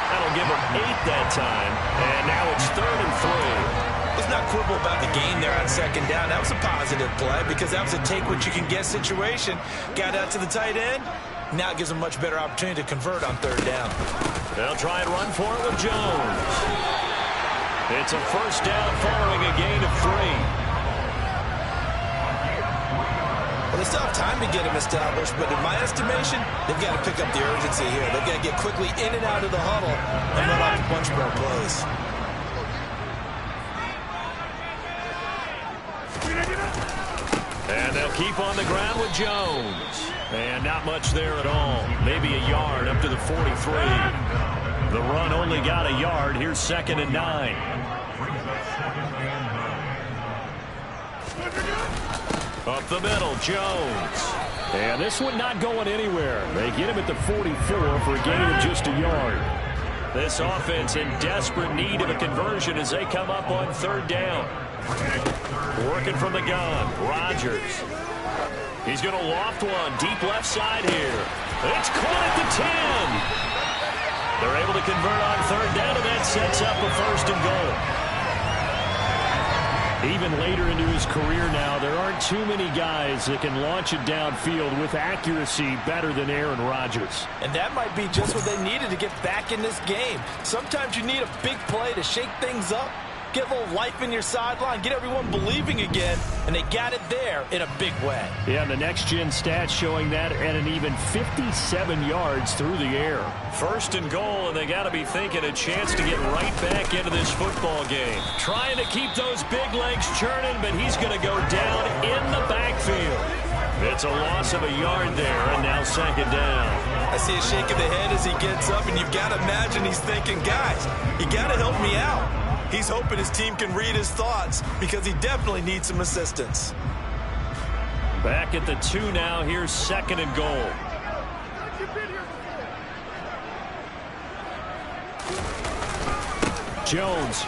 That'll give him 8 that time. And now it's 3rd and 3. Let's not quibble about the gain there on 2nd down. That was a positive play because that was a take-what-you-can-get situation. Got out to the tight end. Now it gives them a much better opportunity to convert on 3rd down. They'll try and run for it with Jones. It's a 1st down following a gain of 3. Well, they still have time to get him established, but in my estimation, they've got to pick up the urgency here. They've got to get quickly in and out of the huddle and run off a bunch more plays. And they'll keep on the ground with Jones. And not much there at all. Maybe a yard up to the 43. The run only got a yard. Here's 2nd and 9. Up the middle, Jones. And this one not going anywhere. They get him at the 44 for a gain of just a yard. This offense in desperate need of a conversion as they come up on 3rd down. Working from the gun, Rodgers. He's going to loft one deep left side here. It's caught at the 10. They're able to convert on 3rd down, and that sets up a 1st and goal. Even later into his career now, there aren't too many guys that can launch it downfield with accuracy better than Aaron Rodgers. And that might be just what they needed to get back in this game. Sometimes you need a big play to shake things up. Get a little life in your sideline, get everyone believing again, and they got it there in a big way. Yeah, and the next-gen stats showing that at an even 57 yards through the air. 1st and goal, and they got to be thinking a chance to get right back into this football game. Trying to keep those big legs churning, but he's going to go down in the backfield. It's a loss of a yard there, and now 2nd down. I see a shake of the head as he gets up, and you've got to imagine he's thinking, guys, you got to help me out. He's hoping his team can read his thoughts because he definitely needs some assistance. Back at the 2 now. Here's 2nd and goal. Jones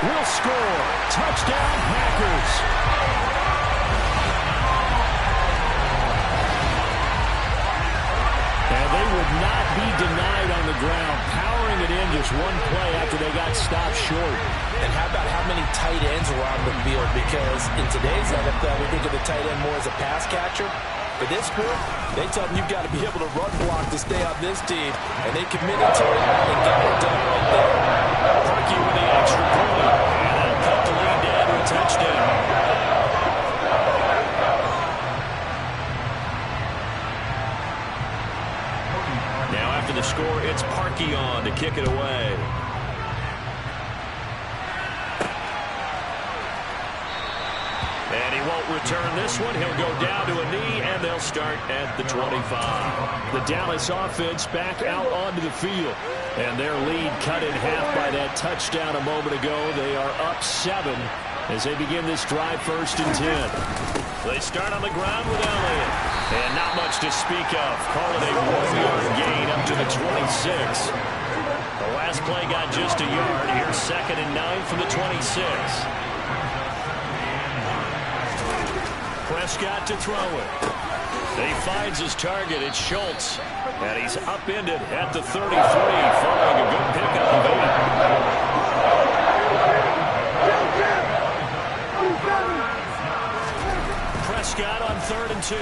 will score. Touchdown, Packers. And they would not be denied on the ground, powering it in just one play after they got stopped short. And how about how many tight ends were on the field? Because in today's NFL, we think of the tight end more as a pass catcher. For this group, they tell them you've got to be able to run block to stay on this team. And they committed to it and got it done right there. Perky with the extra point. And they'll cut the lead down to a touchdown. after the score. It's Parkion to kick it away. And he won't return this one. He'll go down to a knee, and they'll start at the 25. The Dallas offense back out onto the field. And their lead cut in half by that touchdown a moment ago. They are up 7 as they begin this drive, 1st and 10. They start on the ground with Elliott. And not much to speak of. Calling a 1-yard gain up to the 26. The last play got just a yard. Here's 2nd and 9 from the 26. Prescott to throw it. He finds his target. It's Schultz. And he's upended at the 33 following a good pickup of 8. Prescott on 3rd and 2.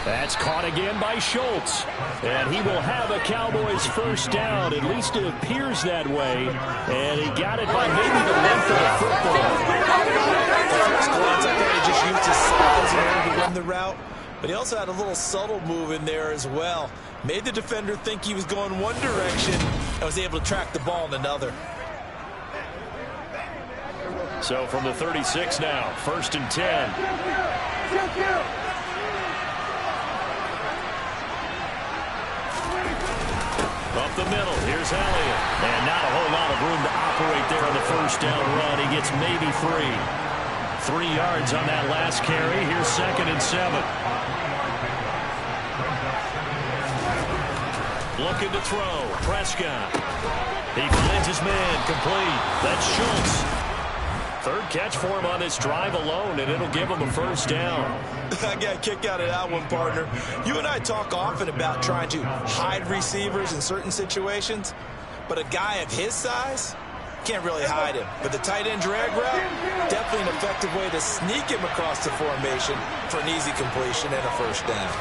That's caught again by Schultz. And he will have a Cowboys first down. At least it appears that way. And he got it by maybe the length of the football. I thought he just used his size in order to run the route. But he also had a little subtle move in there as well. Made the defender think he was going one direction and was able to track the ball in another. So from the 36 now, 1st and 10. Up the middle, here's Elliott. And not a whole lot of room to operate there on the first down run. He gets maybe 3. 3 yards on that last carry. Here's 2nd and 7. Looking to throw. Prescott. He finds his man. Complete. That's Schultz. 3rd catch for him on this drive alone, and it'll give him a first down. I got a kick out of that one, partner. You and I talk often about trying to hide receivers in certain situations, but a guy of his size can't really hide him. But the tight end drag route, definitely an effective way to sneak him across the formation for an easy completion and a first down.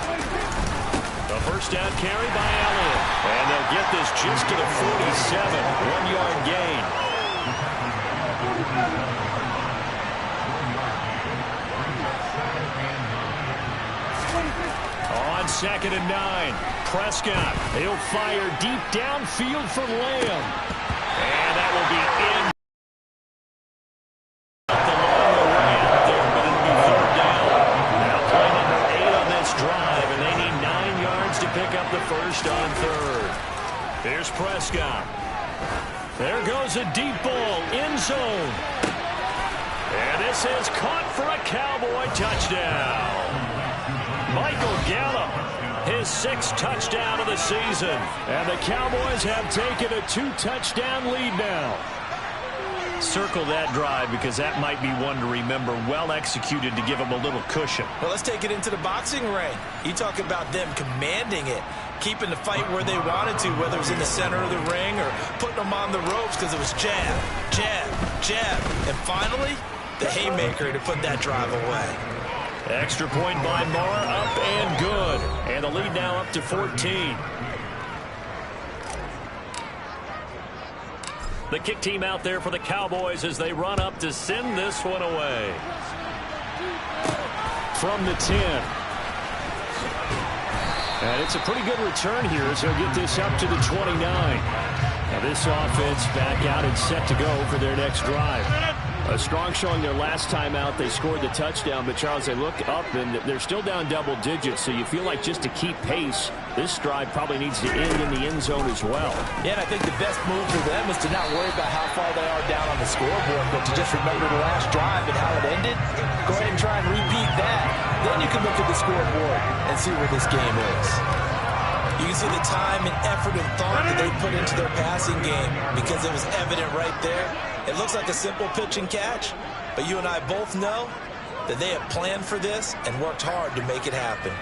A first down carry by Elliott. And they'll get this just to the 47. 1-yard gain. On 2nd and 9. Prescott. He'll fire deep downfield for Lamb. And that will be in. The long way out there, but it'll be 3rd down. Now play number 8 on this drive, and they need 9 yards to pick up the first on 3rd. Here's Prescott. There goes a deep ball, end zone. And this is caught for a Cowboy touchdown. Michael Gallup. His 6th touchdown of the season. And the Cowboys have taken a 2-touchdown lead now. Circle that drive because that might be one to remember. Well executed to give them a little cushion. Well, let's take it into the boxing ring. You talk about them commanding it, keeping the fight where they wanted to, whether it was in the center of the ring or putting them on the ropes because it was jab, jab, jab. And finally, the haymaker to put that drive away. Extra point by Moore, up and good. And the lead now up to 14. The kick team out there for the Cowboys as they run up to send this one away. From the 10. And it's a pretty good return here as they'll get this up to the 29. Now this offense back out and set to go for their next drive. A strong showing their last time out. They scored the touchdown, but Charles, they look up and they're still down double digits, so you feel like just to keep pace, this drive probably needs to end in the end zone as well. Yeah, and I think the best move for them is to not worry about how far they are down on the scoreboard, but to just remember the last drive and how it ended. Go ahead and try and repeat that. Then you can look at the scoreboard and see where this game is. You can see the time and effort and thought that they put into their passing game because it was evident right there. It looks like a simple pitch and catch, but you and I both know that they have planned for this and worked hard to make it happen.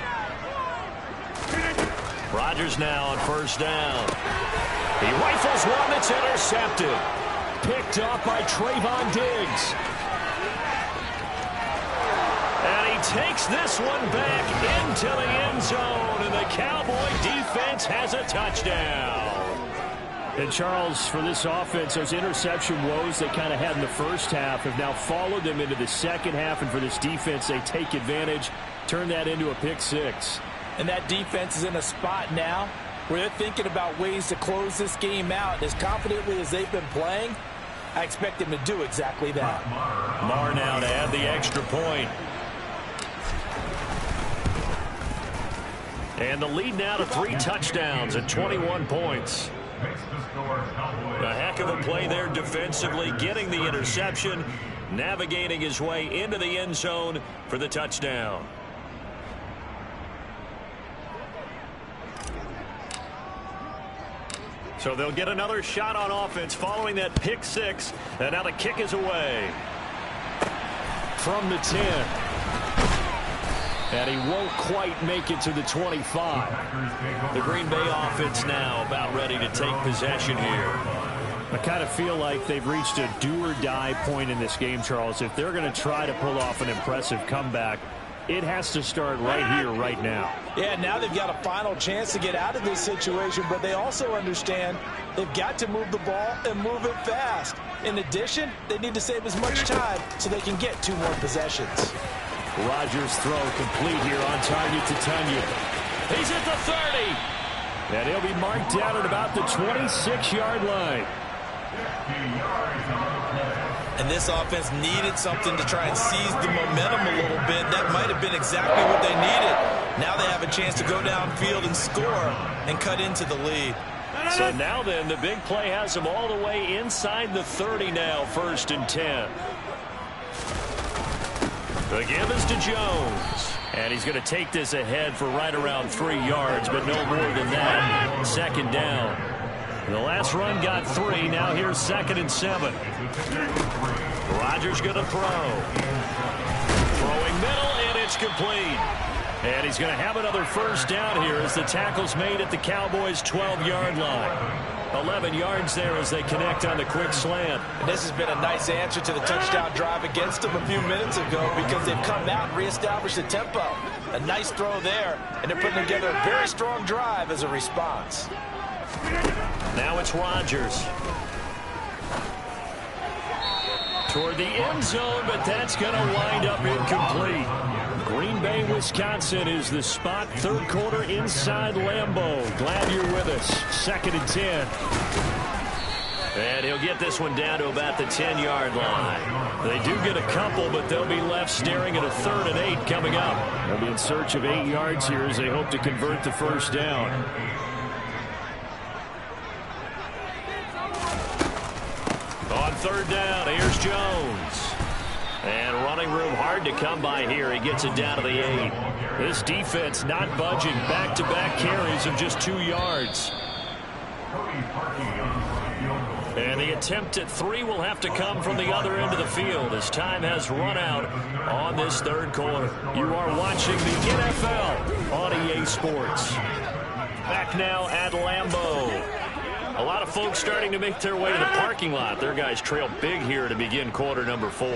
Rodgers now on first down. He rifles one that's intercepted. Picked off by Trayvon Diggs. And he takes this one back into the end zone, and the Cowboy defense has a touchdown. And Charles, for this offense, those interception woes they kind of had in the first half have now followed them into the second half, and for this defense, they take advantage, turn that into a pick six. And that defense is in a spot now where they're thinking about ways to close this game out. And as confidently as they've been playing, I expect them to do exactly that. Marr now to add the extra point. And the lead now to 3 touchdowns and 21 points. A heck of a play there defensively, getting the interception, navigating his way into the end zone for the touchdown. So they'll get another shot on offense following that pick 6. And now the kick is away. From the 10. And he won't quite make it to the 25. The Green Bay offense now about ready to take possession here. I kind of feel like they've reached a do-or-die point in this game, Charles. If they're going to try to pull off an impressive comeback, it has to start right here, right now. Yeah, now they've got a final chance to get out of this situation, but they also understand they've got to move the ball and move it fast. In addition, they need to save as much time so they can get 2 more possessions. Rodgers' throw complete here on target to Tunyon. He's at the 30. And he'll be marked down at about the 26-yard line. And this offense needed something to try and seize the momentum a little bit. That might have been exactly what they needed. Now they have a chance to go downfield and score and cut into the lead. So now then, the big play has them all the way inside the 30 now, 1st and 10. The give is to Jones. And he's going to take this ahead for right around 3 yards, but no more than that. 2nd down. The last run got 3. Now here's 2nd and 7. Rodgers going to throw. Throwing middle, and it's complete. And he's going to have another 1st down here as the tackle's made at the Cowboys' 12-yard line. 11 yards there as they connect on the quick slant. And this has been a nice answer to the touchdown drive against them a few minutes ago because they've come out and reestablished the tempo. A nice throw there, and they're putting together a very strong drive as a response. Now it's Rodgers. Toward the end zone, but that's going to wind up incomplete. Green Bay, Wisconsin is the spot. 3rd quarter inside Lambeau. Glad you're with us. 2nd and 10. And he'll get this one down to about the 10-yard line. They do get a couple, but they'll be left staring at a 3rd and 8 coming up. They'll be in search of 8 yards here as they hope to convert the 1st down. On 3rd down, here's Jones. And running room hard to come by here. He gets it down to the 8. This defense not budging. Back-to-back carries of just 2 yards. And the attempt at 3 will have to come from the other end of the field as time has run out on this 3rd quarter. You are watching the NFL on EA Sports. Back now at Lambeau. A lot of folks starting to make their way to the parking lot. Their guys trail big here to begin quarter number 4.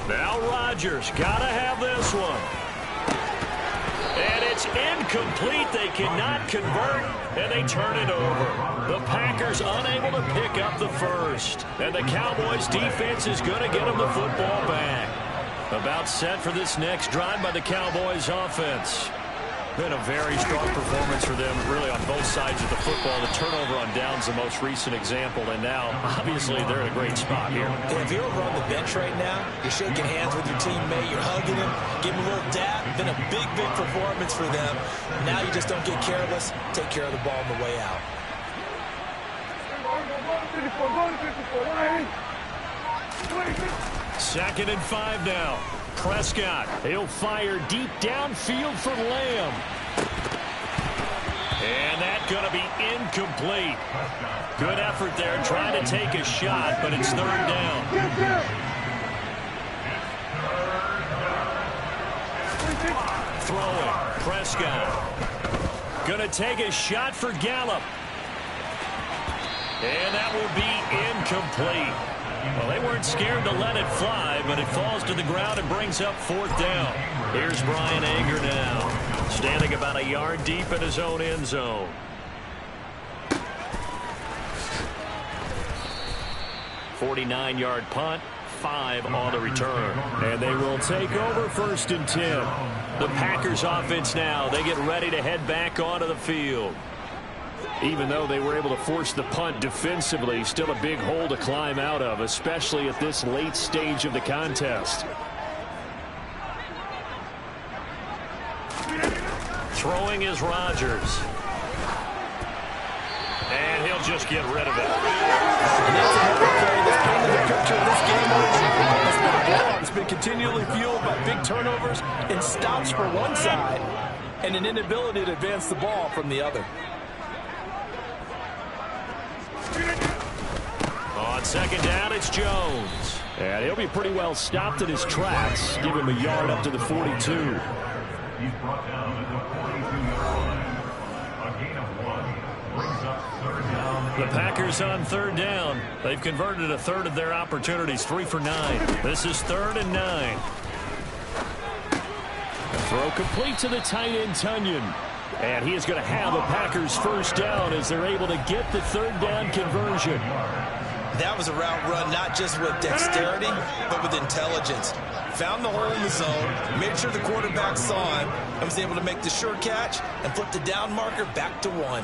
Now Rodgers got to have this one. And it's incomplete. They cannot convert, and they turn it over. The Packers unable to pick up the 1st. And the Cowboys defense is going to get them the football back. About set for this next drive by the Cowboys offense. Been a very strong performance for them, really, on both sides of the football. The turnover on downs, the most recent example, and now, obviously, they're in a great spot here. And if you're over on the bench right now, you're shaking hands with your teammate, you're hugging him, giving him a little dap. Been a big, big performance for them. Now you just don't get careless. Take care of the ball on the way out. Second and 5 now. Prescott, he'll fire deep downfield for Lamb. And that's going to be incomplete. Good effort there trying to take a shot, but it's 3rd down. Throwing, Prescott. Going to take a shot for Gallup. And that will be incomplete. Well, they weren't scared to let it fly, but it falls to the ground and brings up 4th down. Here's Brian Anger now, standing about a yard deep in his own end zone. 49-yard punt, 5 on the return. And they will take over 1st and 10. The Packers offense now, they get ready to head back onto the field. Even though they were able to force the punt defensively, still a big hole to climb out of, especially at this late stage of the contest. Throwing is Rodgers. And he'll just get rid of it. And that's a heavy play that's painted the picture of this game overall. It's been a blowout. It's been continually fueled by big turnovers and stops for one side and an inability to advance the ball from the other. On 2nd down, it's Jones. And he'll be pretty well stopped in his tracks. Give him a yard up to the 42. He's brought down at the 42-yard line. A gain of 1 brings up 3rd down. The Packers on 3rd down. They've converted a third of their opportunities, 3 for 9. This is 3rd and 9. Throw complete to the tight end, Tunyon. And he is going to have a Packers 1st down as they're able to get the 3rd down conversion. That was a route run not just with dexterity, but with intelligence. Found the hole in the zone, made sure the quarterback saw him, and was able to make the sure catch and flip the down marker back to 1.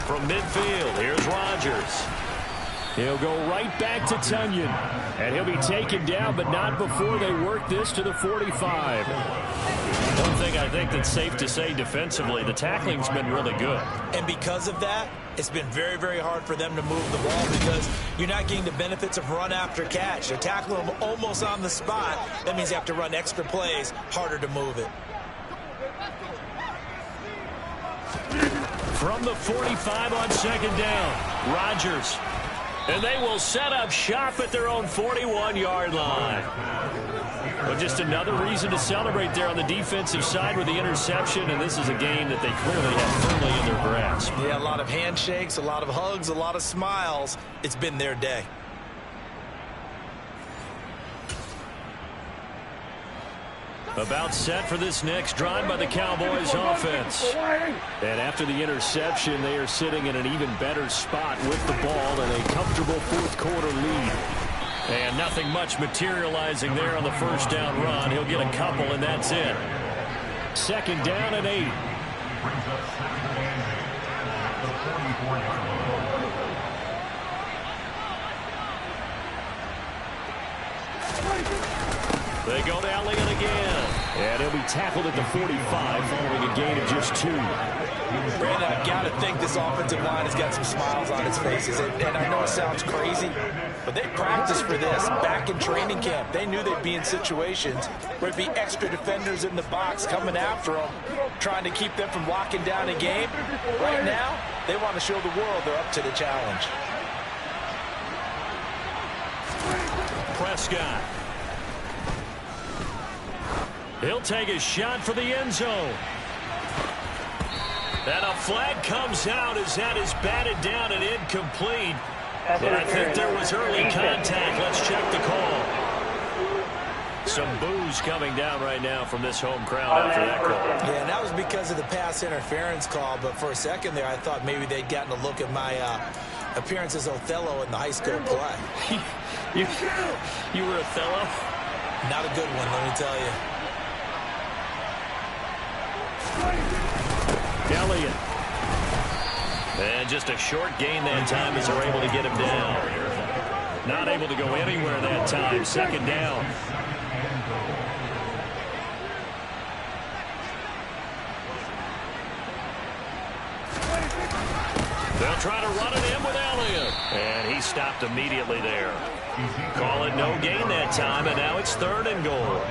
From midfield, here's Rodgers. He'll go right back to Tunyon. And he'll be taken down, but not before they work this to the 45. One thing I think that's safe to say defensively, the tackling's been really good. And because of that, it's been very, very hard for them to move the ball because you're not getting the benefits of run after catch. They're tackling them almost on the spot. That means you have to run extra plays, harder to move it. From the 45 on 2nd down, Rodgers. And they will set up shop at their own 41-yard line. But just another reason to celebrate there on the defensive side with the interception, and this is a game that they clearly have firmly in their grasp. Yeah, a lot of handshakes, a lot of hugs, a lot of smiles. It's been their day. About set for this next drive by the Cowboys offense. And after the interception, they are sitting in an even better spot with the ball and a comfortable 4th quarter lead. And nothing much materializing there on the 1st down run. He'll get a couple, and that's it. 2nd down and 8. Brings up 2nd and 8 at the 44-yard line. They go to Elliott again. And he'll be tackled at the 45 following a gain of just 2. Brandon, I've got to think this offensive line has got some smiles on its faces. And I know it sounds crazy, but they practiced for this back in training camp. They knew they'd be in situations where it'd be extra defenders in the box coming after them, trying to keep them from locking down a game. Right now, they want to show the world they're up to the challenge. Prescott. He'll take a shot for the end zone. And a flag comes out as that is batted down and incomplete. But I think there was early contact. Let's check the call. Some boos coming down right now from this home crowd after that call. Yeah, and that was because of the pass interference call. But for a second there, I thought maybe they'd gotten a look at my appearance as Othello in the high school play. You were Othello? Not a good one, let me tell you. Elliott. And just a short gain that time as they're able to get him down. Not able to go anywhere that time. 2nd down. They'll try to run it in with Elliott. And he stopped immediately there. Call it no gain that time, and now it's 3rd and goal.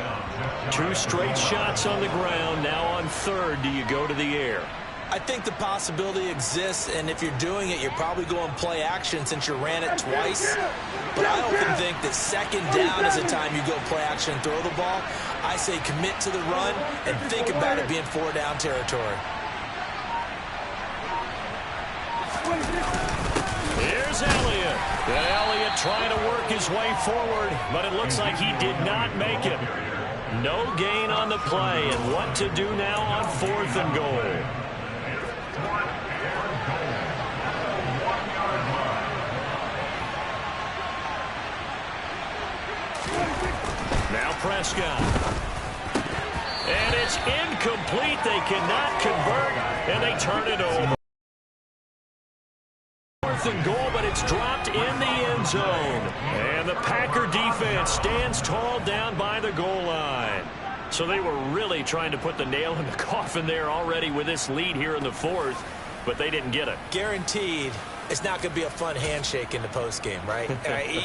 2 straight shots on the ground. Now on 3rd, do you go to the air? I think the possibility exists, and if you're doing it, you're probably going play action since you ran it twice. But I often think that 2nd down is the time you go play action and throw the ball. I say commit to the run and think about it being 4-down territory. Here's Elliott. And Elliott trying to work his way forward, but it looks like he did not make it. No gain on the play, and what to do now on 4th and goal. Now Prescott. And it's incomplete. They cannot convert, and they turn it over. Fourth and goal, but it's dropped in the end zone. And the Packer defense stands tall down by the goal line. So they were really trying to put the nail in the coffin there already with this lead here in the fourth, but they didn't get it. Guaranteed it's not going to be a fun handshake in the postgame, right?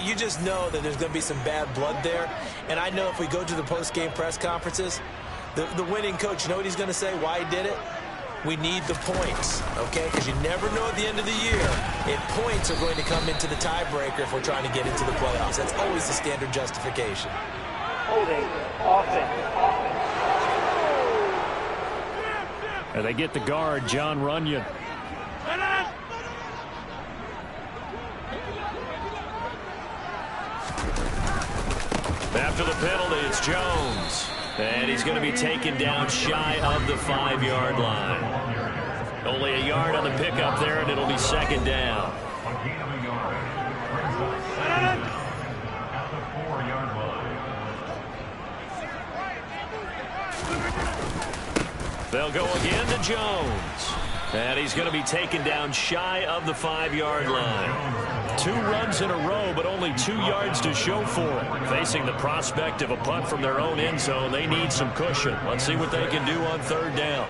You just know that there's going to be some bad blood there. And I know if we go to the postgame press conferences, the winning coach, you know what he's going to say, why he did it? We need the points, okay? Because you never know at the end of the year if points are going to come into the tiebreaker if we're trying to get into the playoffs. That's always the standard justification. Holding offense. And they get the guard, John Runyon. After the penalty, it's Jones. And he's going to be taken down shy of the 5-yard line. Only a yard on the pickup there, and it'll be second down. They'll go again to Jones. And he's going to be taken down shy of the 5-yard line. 2 runs in a row, but only 2 yards to show for it. Facing the prospect of a punt from their own end zone, they need some cushion. Let's see what they can do on third down.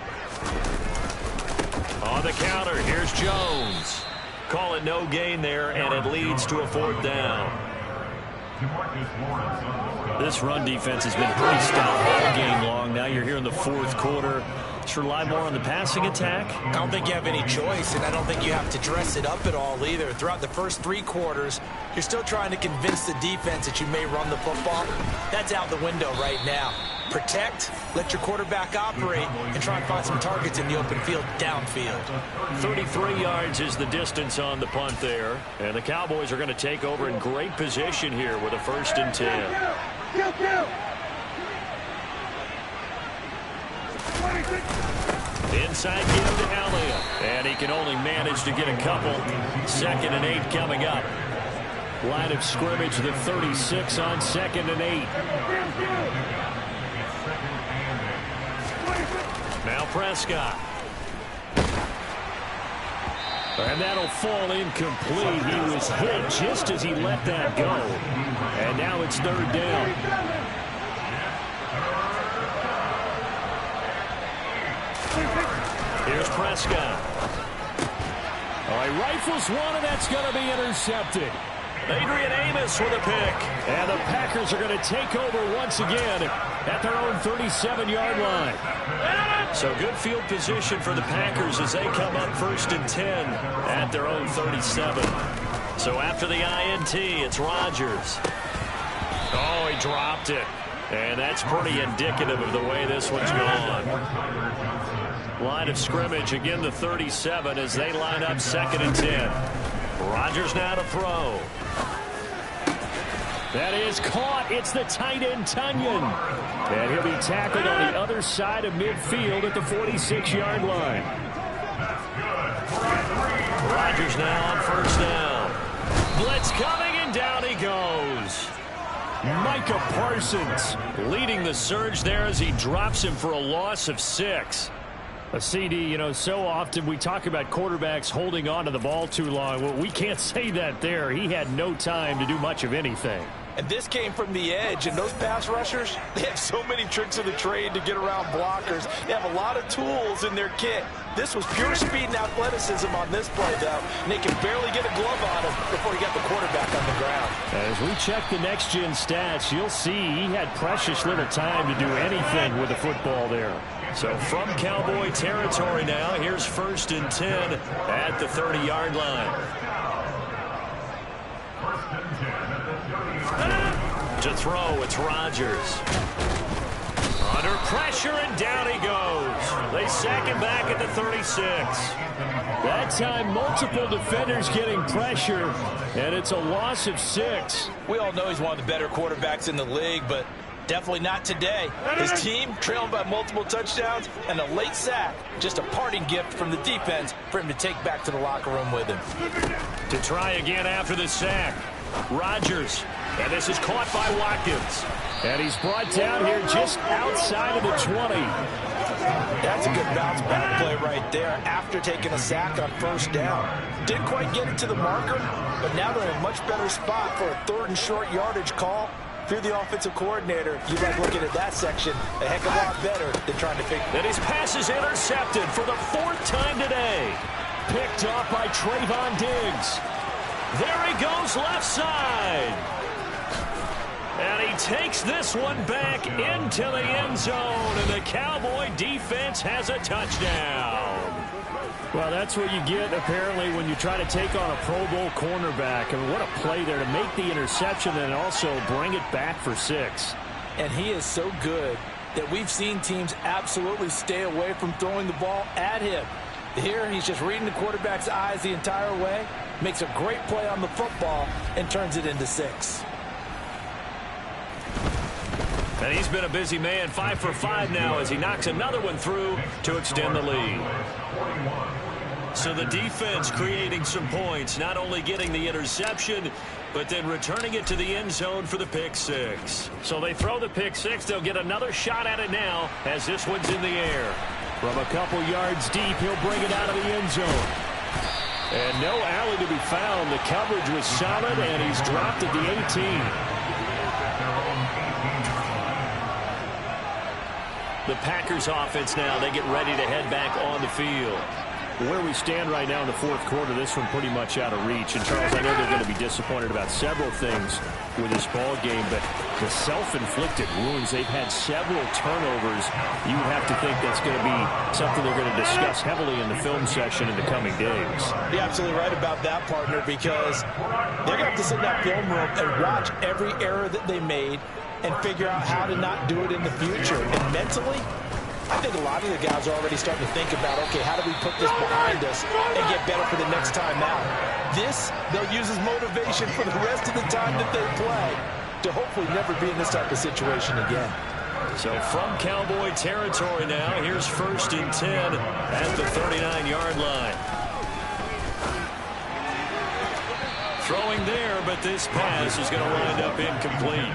On the counter, here's Jones. Call it no gain there, and it leads to a 4th down. This run defense has been pretty stout all game long. Now you're here in the 4th quarter. Just rely more on the passing attack. I don't think you have any choice, and I don't think you have to dress it up at all either. Throughout the first 3 quarters, you're still trying to convince the defense that you may run the football. That's out the window right now. Protect, let your quarterback operate, and try and find some targets in the open field downfield. 33 yards is the distance on the punt there. And the Cowboys are going to take over in great position here with a 1st and 10. Inside give to Elliott. And he can only manage to get a couple. 2nd and 8 coming up. Line of scrimmage, the 36 on 2nd and 8. Now Prescott. And that'll fall incomplete. He was hit just as he let that go. And now it's 3rd down. Here's Prescott. He rifles one, and that's going to be intercepted. Adrian Amos with a pick. And the Packers are going to take over once again at their own 37-yard line. So good field position for the Packers as they come up 1st and 10 at their own 37. So after the INT, it's Rodgers. Oh, he dropped it. And that's pretty indicative of the way this one's gone. Line of scrimmage, again the 37 as they line up 2nd and 10. Rodgers now to throw. That is caught. It's the tight end, Tunyon. And he'll be tackled on the other side of midfield at the 46-yard line. Rodgers now on 1st down. Blitz coming, and down he goes. Micah Parsons leading the surge there as he drops him for a loss of 6. A CD, you know, so often we talk about quarterbacks holding on to the ball too long. Well, we can't say that there. He had no time to do much of anything. And this came from the edge, and those pass rushers, they have so many tricks of the trade to get around blockers. They have a lot of tools in their kit. This was pure speed and athleticism on this play, though, and they could barely get a glove on him before he got the quarterback on the ground. As we check the next-gen stats, you'll see he had precious little time to do anything with the football there. So from Cowboy territory now, here's 1st and 10 at the 30-yard line. To throw, it's Rodgers. Under pressure, and down he goes. They sack him back at the 36. That time, multiple defenders getting pressure, and it's a loss of 6. We all know he's one of the better quarterbacks in the league, but definitely not today. His team trailing by multiple touchdowns, and a late sack, just a parting gift from the defense for him to take back to the locker room with him. To try again after the sack. Rodgers And this is caught by Watkins. And he's brought down here just outside of the 20. That's a good bounce back play right there after taking a sack on first down. Didn't quite get it to the marker, but now they're in a much better spot for a 3rd and short yardage call. If you're the offensive coordinator, you like looking at that section a heck of a lot better than trying to figure. And his pass is intercepted for the 4th time today. Picked off by Trayvon Diggs. There he goes left side. And he takes this one back into the end zone, and the Cowboy defense has a touchdown. Well, that's what you get, apparently, when you try to take on a Pro Bowl cornerback. I mean, what a play there to make the interception and also bring it back for 6. And he is so good that we've seen teams absolutely stay away from throwing the ball at him. Here, he's just reading the quarterback's eyes the entire way, makes a great play on the football, and turns it into 6. And he's been a busy man, 5 for 5 now as he knocks another one through to extend the lead. So the defense creating some points, not only getting the interception, but then returning it to the end zone for the pick 6. So they throw the pick 6. They'll get another shot at it now as this one's in the air. From a couple yards deep, he'll bring it out of the end zone. And no alley to be found. The coverage was solid, and he's dropped at the 18. The Packers offense now, they get ready to head back on the field. Where we stand right now in the 4th quarter, this one pretty much out of reach. And, Charles, I know they're going to be disappointed about several things with this ball game, but the self-inflicted wounds, they've had several turnovers. You would have to think that's going to be something they're going to discuss heavily in the film session in the coming days. You're absolutely right about that, partner, because they're going to have to sit in that film room and watch every error that they made and figure out how to not do it in the future. And mentally, I think a lot of the guys are already starting to think about, okay, how do we put this behind us and get better for the next time out? This, they'll use as motivation for the rest of the time that they play to hopefully never be in this type of situation again. So from Cowboy territory now, here's 1st and 10 at the 39-yard line. Throwing there, but this pass is going to wind up incomplete.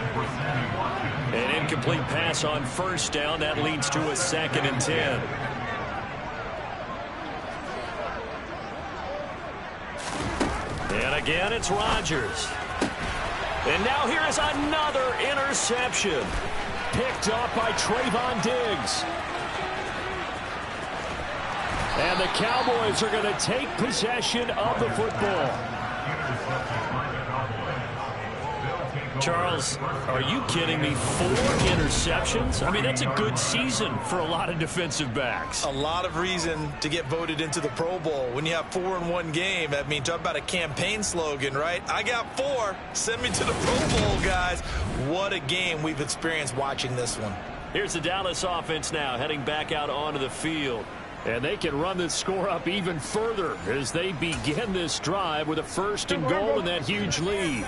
An incomplete pass on first down. That leads to a 2nd and 10. And again, it's Rodgers. And now here is another interception. Picked off by Trayvon Diggs. And the Cowboys are going to take possession of the football. Charles, are you kidding me? 4 interceptions? I mean, that's a good season for a lot of defensive backs. A lot of reason to get voted into the Pro Bowl. When you have 4 in one game, I mean, talk about a campaign slogan, right? I got 4. Send me to the Pro Bowl, guys. What a game we've experienced watching this one. Here's the Dallas offense now heading back out onto the field. And they can run this score up even further as they begin this drive with a 1st and goal and that huge lead.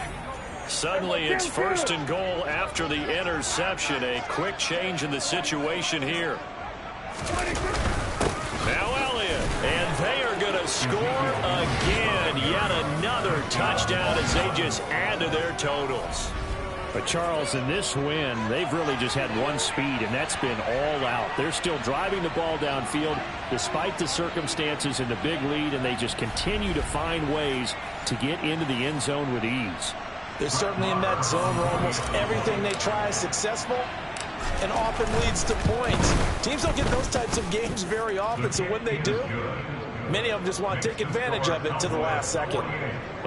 Suddenly it's 1st and goal after the interception. A quick change in the situation here. Now Elliott, and they are going to score again. Yet another touchdown as they just add to their totals. But Charles, in this win, they've really just had one speed, and that's been all out. They're still driving the ball downfield despite the circumstances and the big lead, and they just continue to find ways to get into the end zone with ease. They're certainly in that zone where almost everything they try is successful and often leads to points. Teams don't get those types of games very often, so when they do, many of them just want to take advantage of it to the last second.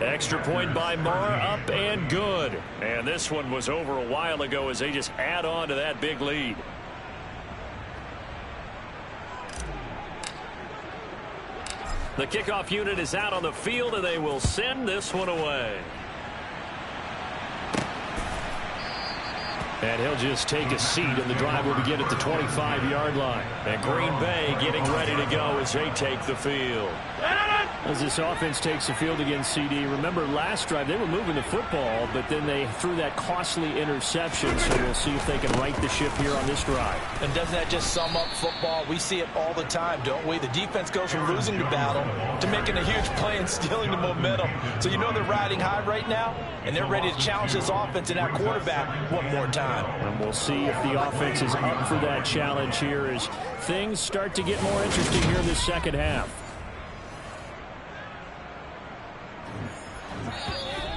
Extra point by Marr, up and good. And this one was over a while ago as they just add on to that big lead. The kickoff unit is out on the field, and they will send this one away. And he'll just take a seat, and the drive will begin at the 25-yard line. And Green Bay getting ready to go as they take the field. As this offense takes the field against CD, remember last drive they were moving the football, but then they threw that costly interception, so we'll see if they can right the ship here on this drive. And doesn't that just sum up football? We see it all the time, don't we? The defense goes from losing the battle to making a huge play and stealing the momentum. So you know they're riding high right now, and they're ready to challenge this offense and that quarterback one more time. And we'll see if the offense is up for that challenge here as things start to get more interesting here in the second half.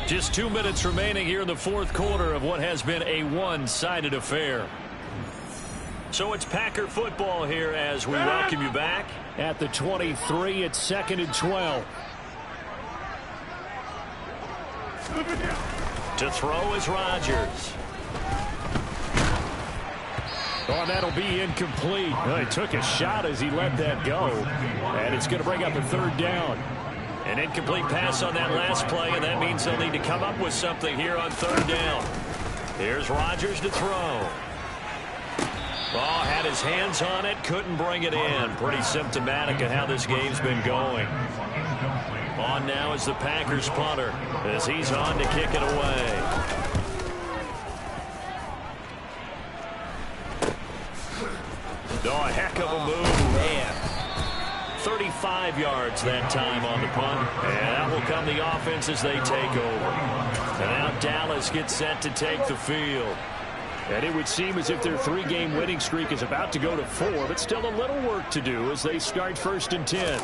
Just 2 minutes remaining here in the fourth quarter of what has been a one-sided affair. So it's Packer football here as we welcome you back. At the 23, it's 2nd and 12. To throw is Rodgers. Oh, and that'll be incomplete. Well, he took a shot as he let that go. And it's going to bring up a 3rd down. An incomplete pass on that last play, and that means they'll need to come up with something here on 3rd down. Here's Rodgers to throw. Oh, had his hands on it, couldn't bring it in. Pretty symptomatic of how this game's been going. On now is the Packers punter as he's on to kick it away. Oh, a heck of a move. Man. 35 yards that time on the punt. And that will come the offense as they take over. And now Dallas gets set to take the field. And it would seem as if their 3-game winning streak is about to go to 4, but still a little work to do as they start 1st and 10.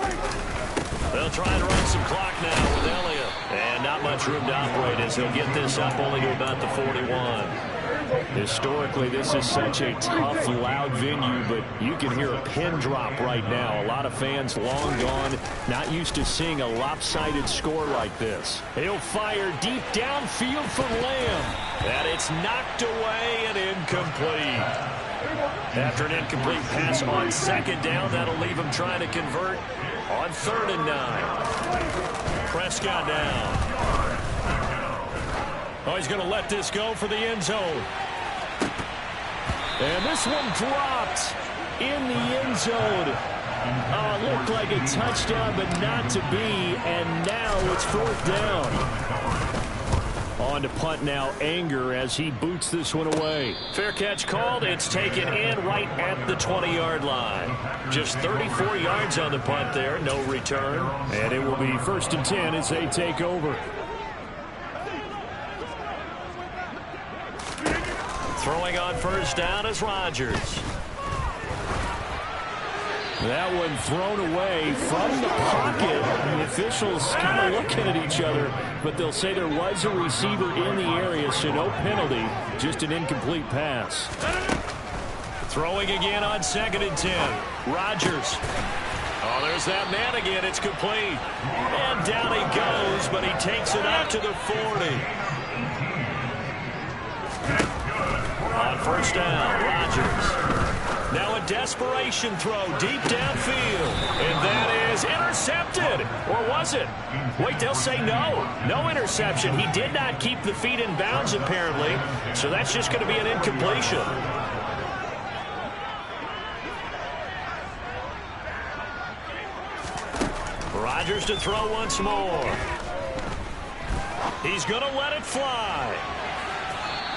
They'll try and run some clock now with Elliott. And not much room to operate as he'll get this up only to about the 41. Historically, this is such a tough, loud venue, but you can hear a pin drop right now. A lot of fans long gone, not used to seeing a lopsided score like this. He'll fire deep downfield for Lamb. And it's knocked away and incomplete. After an incomplete pass on 2nd down, that'll leave him trying to convert on 3rd and 9. Prescott down. Oh, he's going to let this go for the end zone. And this one dropped in the end zone. Oh, it looked like a touchdown, but not to be. And now it's 4th down. On to punt now, Anger, as he boots this one away. Fair catch called. It's taken in right at the 20-yard line. Just 34 yards on the punt there. No return. And it will be 1st and 10 as they take over. Throwing on 1st down is Rodgers. That one thrown away from the pocket. The officials kind of looking at each other, but they'll say there was a receiver in the area, so no penalty, just an incomplete pass. Throwing again on 2nd and 10. Rodgers. Oh, there's that man again. It's complete. And down he goes, but he takes it up to the 40. On 1st down, Rodgers. Now a desperation throw deep downfield. And that is intercepted. Or was it? Wait, they'll say no. No interception. He did not keep the feet in bounds, apparently. So that's just going to be an incompletion. Rodgers to throw once more. He's going to let it fly.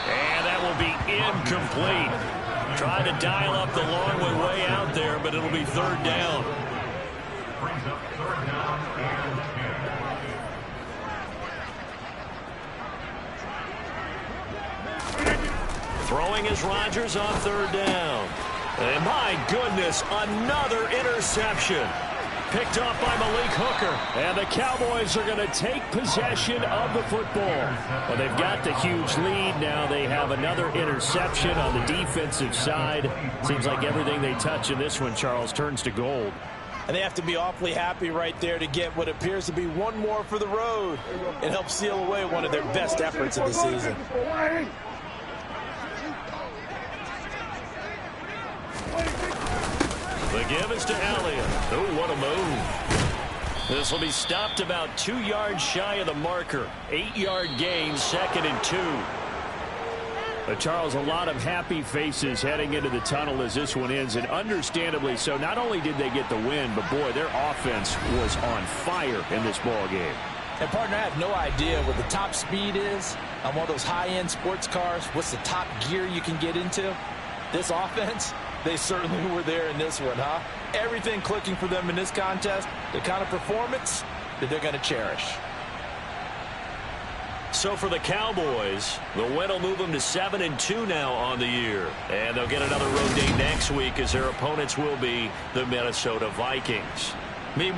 And that will be incomplete. Trying to dial up the long one way out there, but it'll be 3rd down. Brings up 3rd down and 10. Throwing is Rodgers on 3rd down. And my goodness, another interception. Picked off by Malik Hooker. And the Cowboys are going to take possession of the football. Well, they've got the huge lead. Now they have another interception on the defensive side. Seems like everything they touch in this one, Charles, turns to gold. And they have to be awfully happy right there to get what appears to be one more for the road. It helps seal away one of their best efforts of the season. The give is to Elliott. Oh, what a move. This will be stopped about 2 yards shy of the marker. 8-yard gain, 2nd and 2. Charles, a lot of happy faces heading into the tunnel as this one ends, and understandably so. Not only did they get the win, but, boy, their offense was on fire in this ball game. And, partner, I have no idea what the top speed is on one of those high-end sports cars. What's the top gear you can get into? This offense, they certainly were there in this one, huh? Everything clicking for them in this contest, the kind of performance that they're going to cherish. So for the Cowboys, the win will move them to 7-2 now on the year. And they'll get another road date next week as their opponents will be the Minnesota Vikings. Meanwhile,